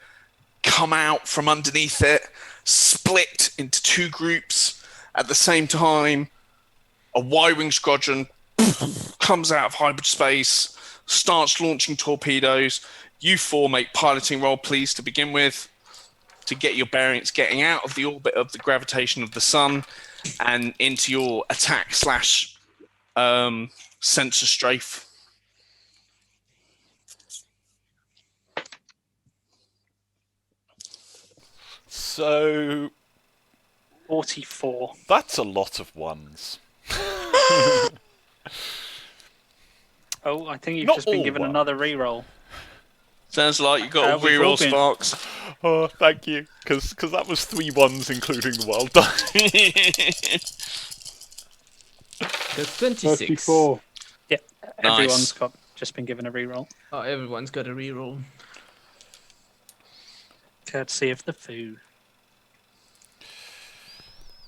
come out from underneath it, split into 2 groups at the same time. A Y-wing squadron comes out of hyperspace, starts launching torpedoes. You 4 make piloting roll, please, to begin with, to get your bearings, getting out of the orbit of the gravitation of the sun and into your attack / sensor strafe. So 44. that's a lot of 1s. Oh, I think you've Not just been all given one. another reroll. Sounds like you got a we've all reroll, been- Sparks. Oh, thank you. Because that was 3 1s, including the wild die. That's 26. 34. Everyone's just been given a reroll. Oh, everyone's got a reroll. Courtesy of the foo.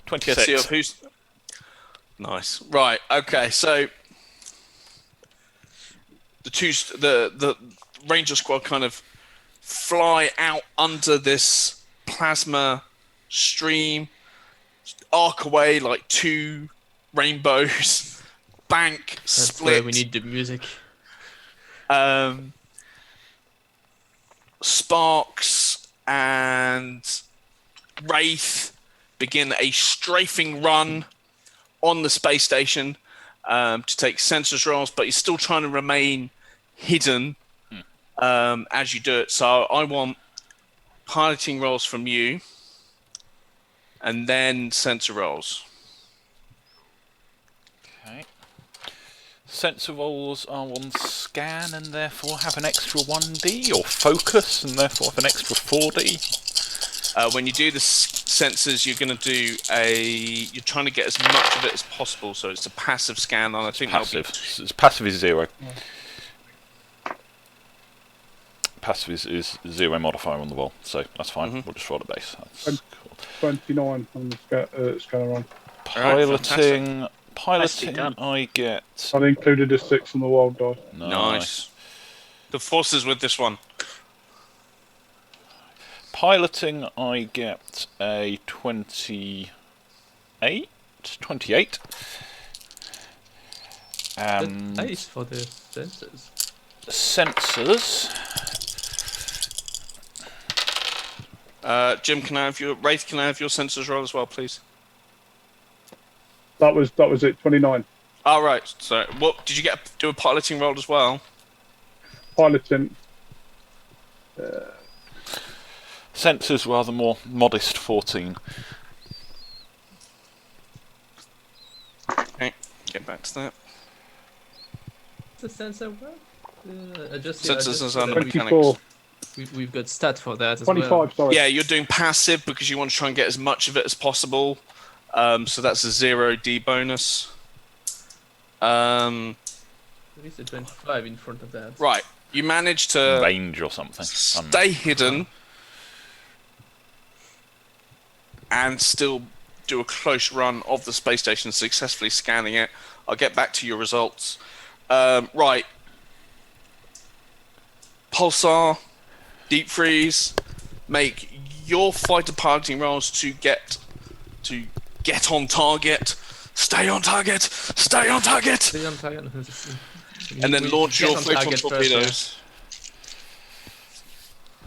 26. See of who's nice. Right. Okay. So the Ranger squad kind of fly out under this plasma stream, arc away like 2 rainbows, bank, That's split. where we need the music. Sparks and Wraith begin a strafing run on the space station to take sensors rolls, but you're still trying to remain hidden as you do it. So I want piloting rolls from you and then sensor rolls. Okay. Sensor rolls are on scan and therefore have an extra 1D, or focus and therefore have an extra 4D. When you do the sensors, you're going to do you're trying to get as much of it as possible, so it's a passive scan, and I think Passive. Passive is 0. Passive is 0 modifier on the roll, so that's fine. We'll just roll the base. That's cool. 29 on the scanner run. Piloting, Nicely done. I get I included a 6 on the wild die. Nice. The forces with this one. Piloting, I get a 28. Nice for the sensors. Sensors. Jim, can I have your sensors roll as well, please? That was it. 29. All right. So, what did you do a piloting roll as well? Piloting. Sensors rather more modest 14. Okay, get back to that. The sensor work? Sensors and sound 24. We've got stat for that as 25. well. Sorry. Yeah, you're doing passive because you want to try and get as much of it as possible. So that's a 0D bonus. There is a 25 in front of that. Right, you managed to Range or something. stay hidden and still do a close run of the space station, successfully scanning it. I'll get back to your results. Right. Pulsar, Deep Freeze, make your fighter piloting rolls to get on target. Stay on target. Stay on target. Stay on target. And then launch your get on photon target torpedoes.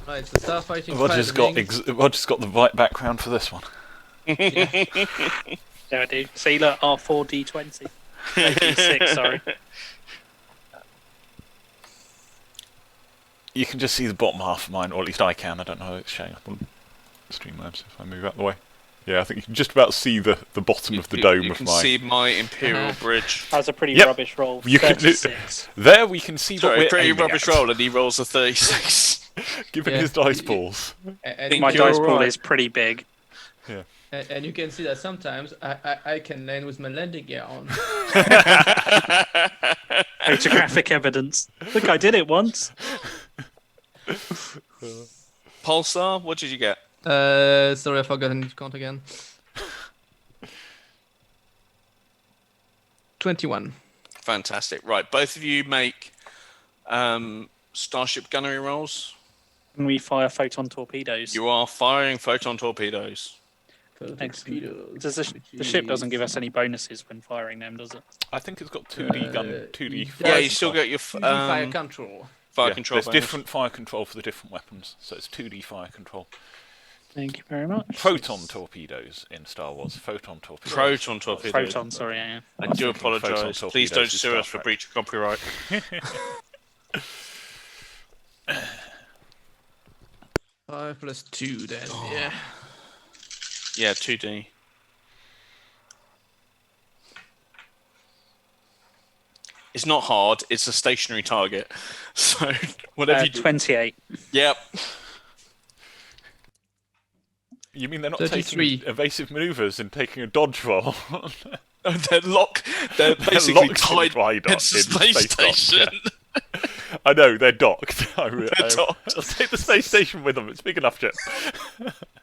Right, so starfighting. Roger's got the right background for this one. There I do. See, look, R4D20. D6, sorry. You can just see the bottom half of mine, or at least I can. I don't know how it's showing up on Streamlabs if I move out of the way. Yeah, I think you can just about see the bottom of the dome you of can mine. see my Imperial bridge. That was a pretty Yep. rubbish roll. You can do- 36. There we can see what Sorry, we're pretty aiming rubbish at. roll, and he rolls a 36. Given Yeah. his dice balls. I think my You're dice pool right. is pretty big. And you can see that sometimes I can land with my landing gear on. Photographic evidence. Look, I did it once. Pulsar, what did you get? Sorry, I forgot to count again. 21. Fantastic. Right, both of you make Starship gunnery rolls. Can we fire photon torpedoes? You are firing photon torpedoes. Excellent. Does the ship doesn't give us any bonuses when firing them, does it? I think it's got 2D gun, 2D it fire Yeah, you does. still get your Fire control. fire Yeah, control there's bonus. different fire control for the different weapons, so it's 2D fire control. Thank you very much. Proton torpedoes in Star Wars. Photon torpedoes. Proton torpedoes. Proton, sorry, yeah. I do thinking photon apologise. Please don't torpedoes is sue Star us for Trek. breach of copyright. 5 plus 2 then, yeah. Yeah, 2D. It's not hard. It's a stationary target. So whatever you do. 28. Yep. You mean they're not 33. taking evasive manoeuvres and taking a dodge roll? They're basically locked in tied dry dock, to the in space space dock, station. I know, they're docked. They're docked. I'll take the space station with them. It's big enough, Chip.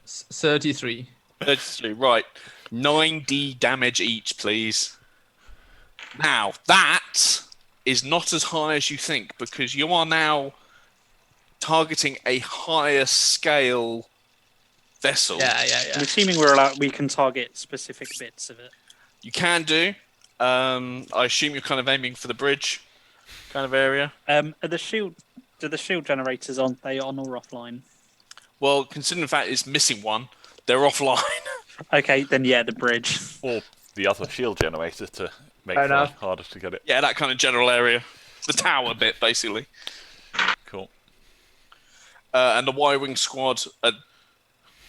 33. 33, right. 9D damage each, please. Now, that is not as high as you think, because you are now targeting a higher scale vessel. Yeah. I'm assuming we can target specific bits of it. You can do. I assume you're kind of aiming for the bridge kind of area. Do the shield generators, aren't they on or offline? Well, considering the fact it's missing one, they're offline. Okay, then yeah, the bridge. Or the other shield generator to make Fair it enough. harder to get it. Yeah, that kind of general area. The tower bit, basically. Cool. And the Y-Wing squad are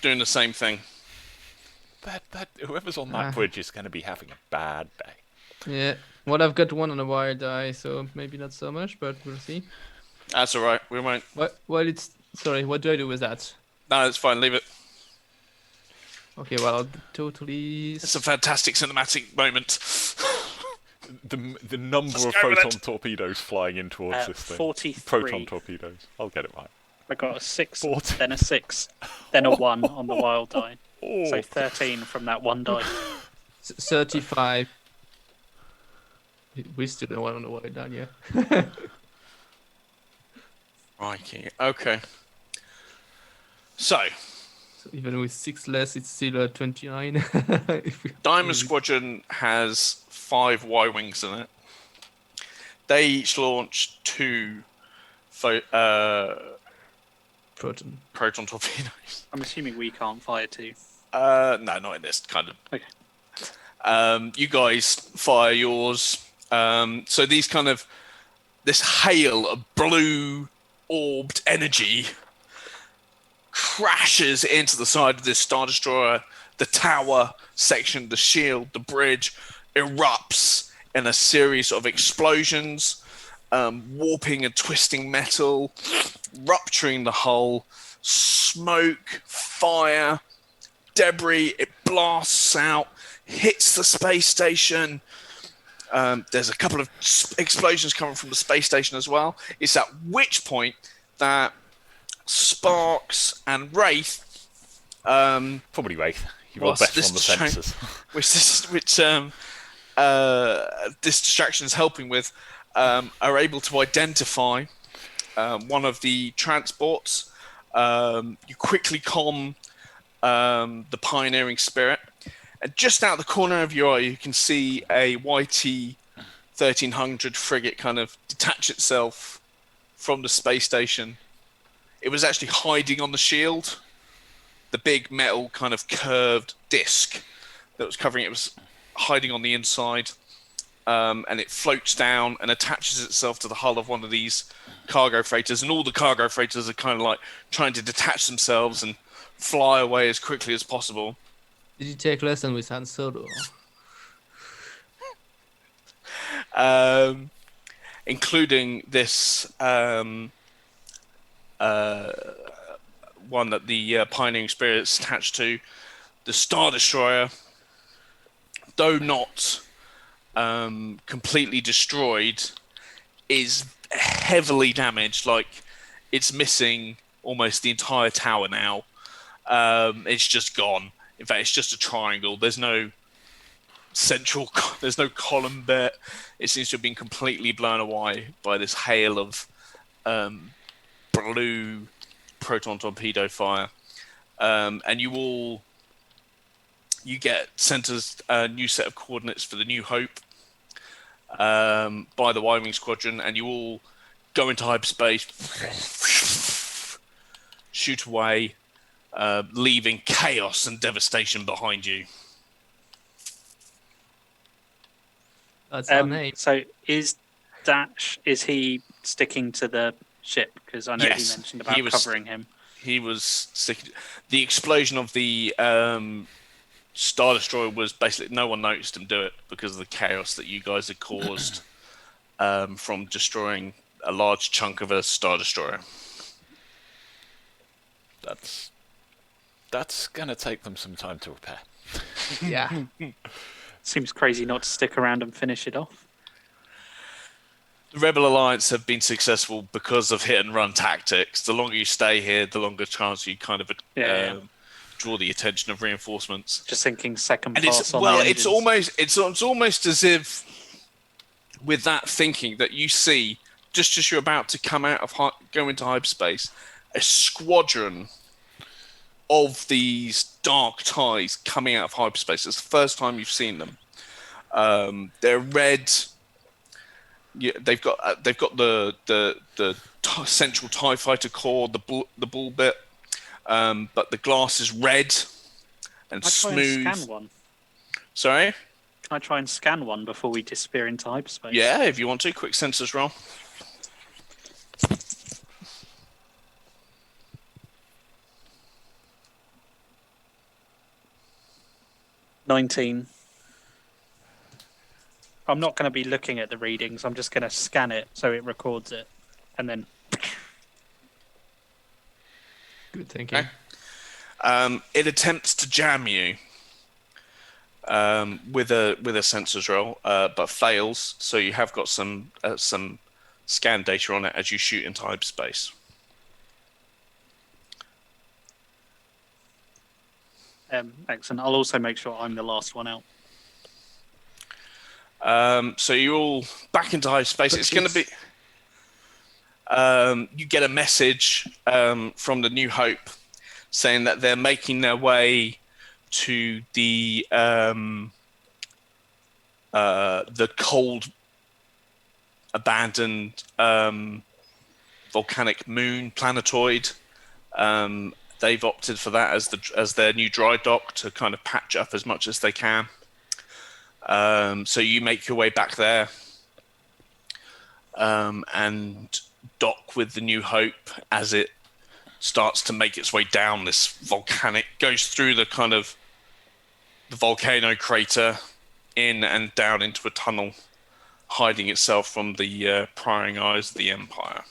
doing the same thing. Whoever's on that bridge is going to be having a bad day. Yeah. Well, I've got one on a wire die, so maybe not so much, but we'll see. That's all right. We won't. Well, it's... Sorry, what do I do with that? No, it's fine. Leave it. Okay, well, I'll totally... It's a fantastic cinematic moment. The number Let's of go with photon it. torpedoes flying in towards this thing. 43. Proton torpedoes. I'll get it right. I got a 6, 40. then a 6, then a 1 on the wild die. Oh. So 13 from that one die. 35. We still don't want to know what I've done, yeah. Crikey. Okay. So, So even with 6 less, it's still 29. Diamond Squadron has 5 Y-Wings in it. They each launch 2 Proton. proton torpedoes. I'm assuming we can't fire 2. No, not in this kind of. Okay. You guys fire yours. So these kind of this hail of blue orbed energy crashes into the side of this Star Destroyer. The tower section, the shield, the bridge erupts in a series of explosions, warping and twisting metal, rupturing the hull, smoke, fire, debris. It blasts out, hits the space station. There's a couple of explosions coming from the space station as well. It's at which point that Sparks and Wraith, Probably Wraith. You roll better on the sensors. which this distraction is helping with, are able to identify one of the transports. You quickly comm the pioneering spirit, and just out the corner of your eye, you can see a YT 1300 frigate kind of detach itself from the space station. It was actually hiding on the shield, the big metal kind of curved disc that was covering it was hiding on the inside, and it floats down and attaches itself to the hull of one of these cargo freighters, and all the cargo freighters are kind of like trying to detach themselves and fly away as quickly as possible. Did you take lesson with Han Solo? Including this one that the pioneering spirit's attached to. The Star Destroyer, though not completely destroyed, is heavily damaged. Like, it's missing almost the entire tower now. It's just gone. In fact, it's just a triangle. There's no there's no column bit. It seems to have been completely blown away by this hail of blue proton torpedo fire. And you get sent a new set of coordinates for the New Hope by the Y-Wing Squadron, and you all go into hyperspace, shoot away, leaving chaos and devastation behind you. That's our name. So is he sticking to the ship? Because I know Yes, he mentioned about he was- covering him. He was sick. The explosion of the Star Destroyer was basically, no one noticed him do it because of the chaos that you guys had caused from destroying a large chunk of a Star Destroyer. That's gonna take them some time to repair. Yeah. Seems crazy not to stick around and finish it off. The Rebel Alliance have been successful because of hit and run tactics. The longer you stay here, the longer chance you kind of draw the attention of reinforcements. Just thinking second And pass it's on well, the it's almost as if, with that thinking, that you see just as you're about to go into hyperspace, a squadron of these dark ties coming out of hyperspace. It's the first time you've seen them. They're red. Yeah, they've got the central TIE fighter core, the ball bit, but the glass is red and Can I try smooth. and scan one? Sorry? Can I try and scan one before we disappear into hyperspace? Yeah, if you want to. Quick sensors roll. $19. I'm not going to be looking at the readings. I'm just going to scan it so it records it, and then Good thinking. Okay. It attempts to jam you with a sensors roll, but fails. So you have got some scan data on it as you shoot into hyperspace. excellent. I'll also make sure I'm the last one out. So you're all back into hyperspace. It's going to be. You get a message from the New Hope saying that they're making their way to the cold abandoned volcanic moon planetoid. They've opted for that as their new dry dock to kind of patch up as much as they can. So you make your way back there and dock with the New Hope as it starts to make its way down this volcanic, goes through the kind of the volcano crater in and down into a tunnel, hiding itself from the prying eyes of the Empire.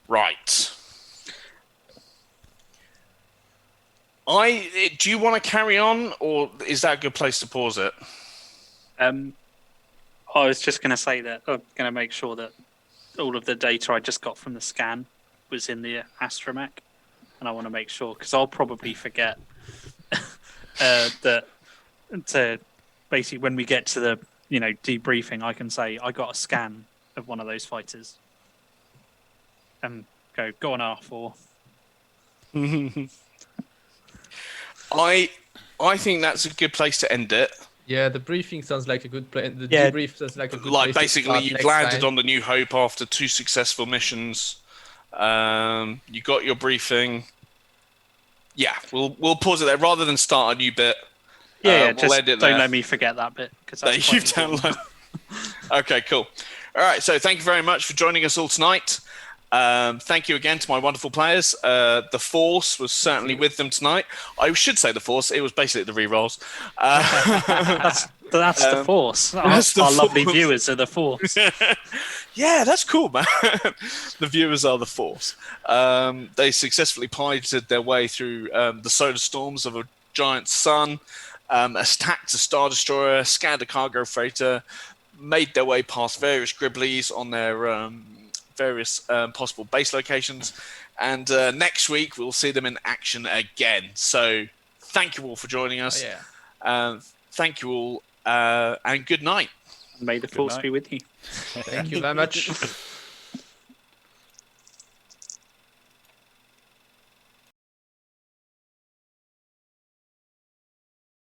Right. Do you want to carry on, or is that a good place to pause it? I was just going to say that I'm going to make sure that all of the data I just got from the scan was in the astromech, and I want to make sure, because I'll probably forget that to basically when we get to the debriefing, I can say I got a scan of one of those fighters and go on R4. I think that's a good place to end it. Yeah, the briefing sounds like a good plan. The debrief sounds like a good Like place basically, to start you've next landed time. on the New Hope after 2 successful missions. You got your briefing. Yeah, we'll pause it there rather than start a new bit. Yeah, we'll just end it don't there. let me forget that bit because That that's you've quite important. downloaded. Okay, cool. All right, so thank you very much for joining us all tonight. Thank you again to my wonderful players. The Force was certainly with them tonight. I should say the Force. It was basically the rerolls. That's the Force. that's the Our lovely Force. viewers are the Force. Yeah, that's cool, man. The viewers are the Force. They successfully piloted their way through the solar storms of a giant sun, attacked a Star Destroyer, scanned a cargo freighter, made their way past various Gribblies on their various possible base locations, and next week we'll see them in action again. So thank you all for joining us. Thank you all, and good night. May the Force be with you. Thank you very much.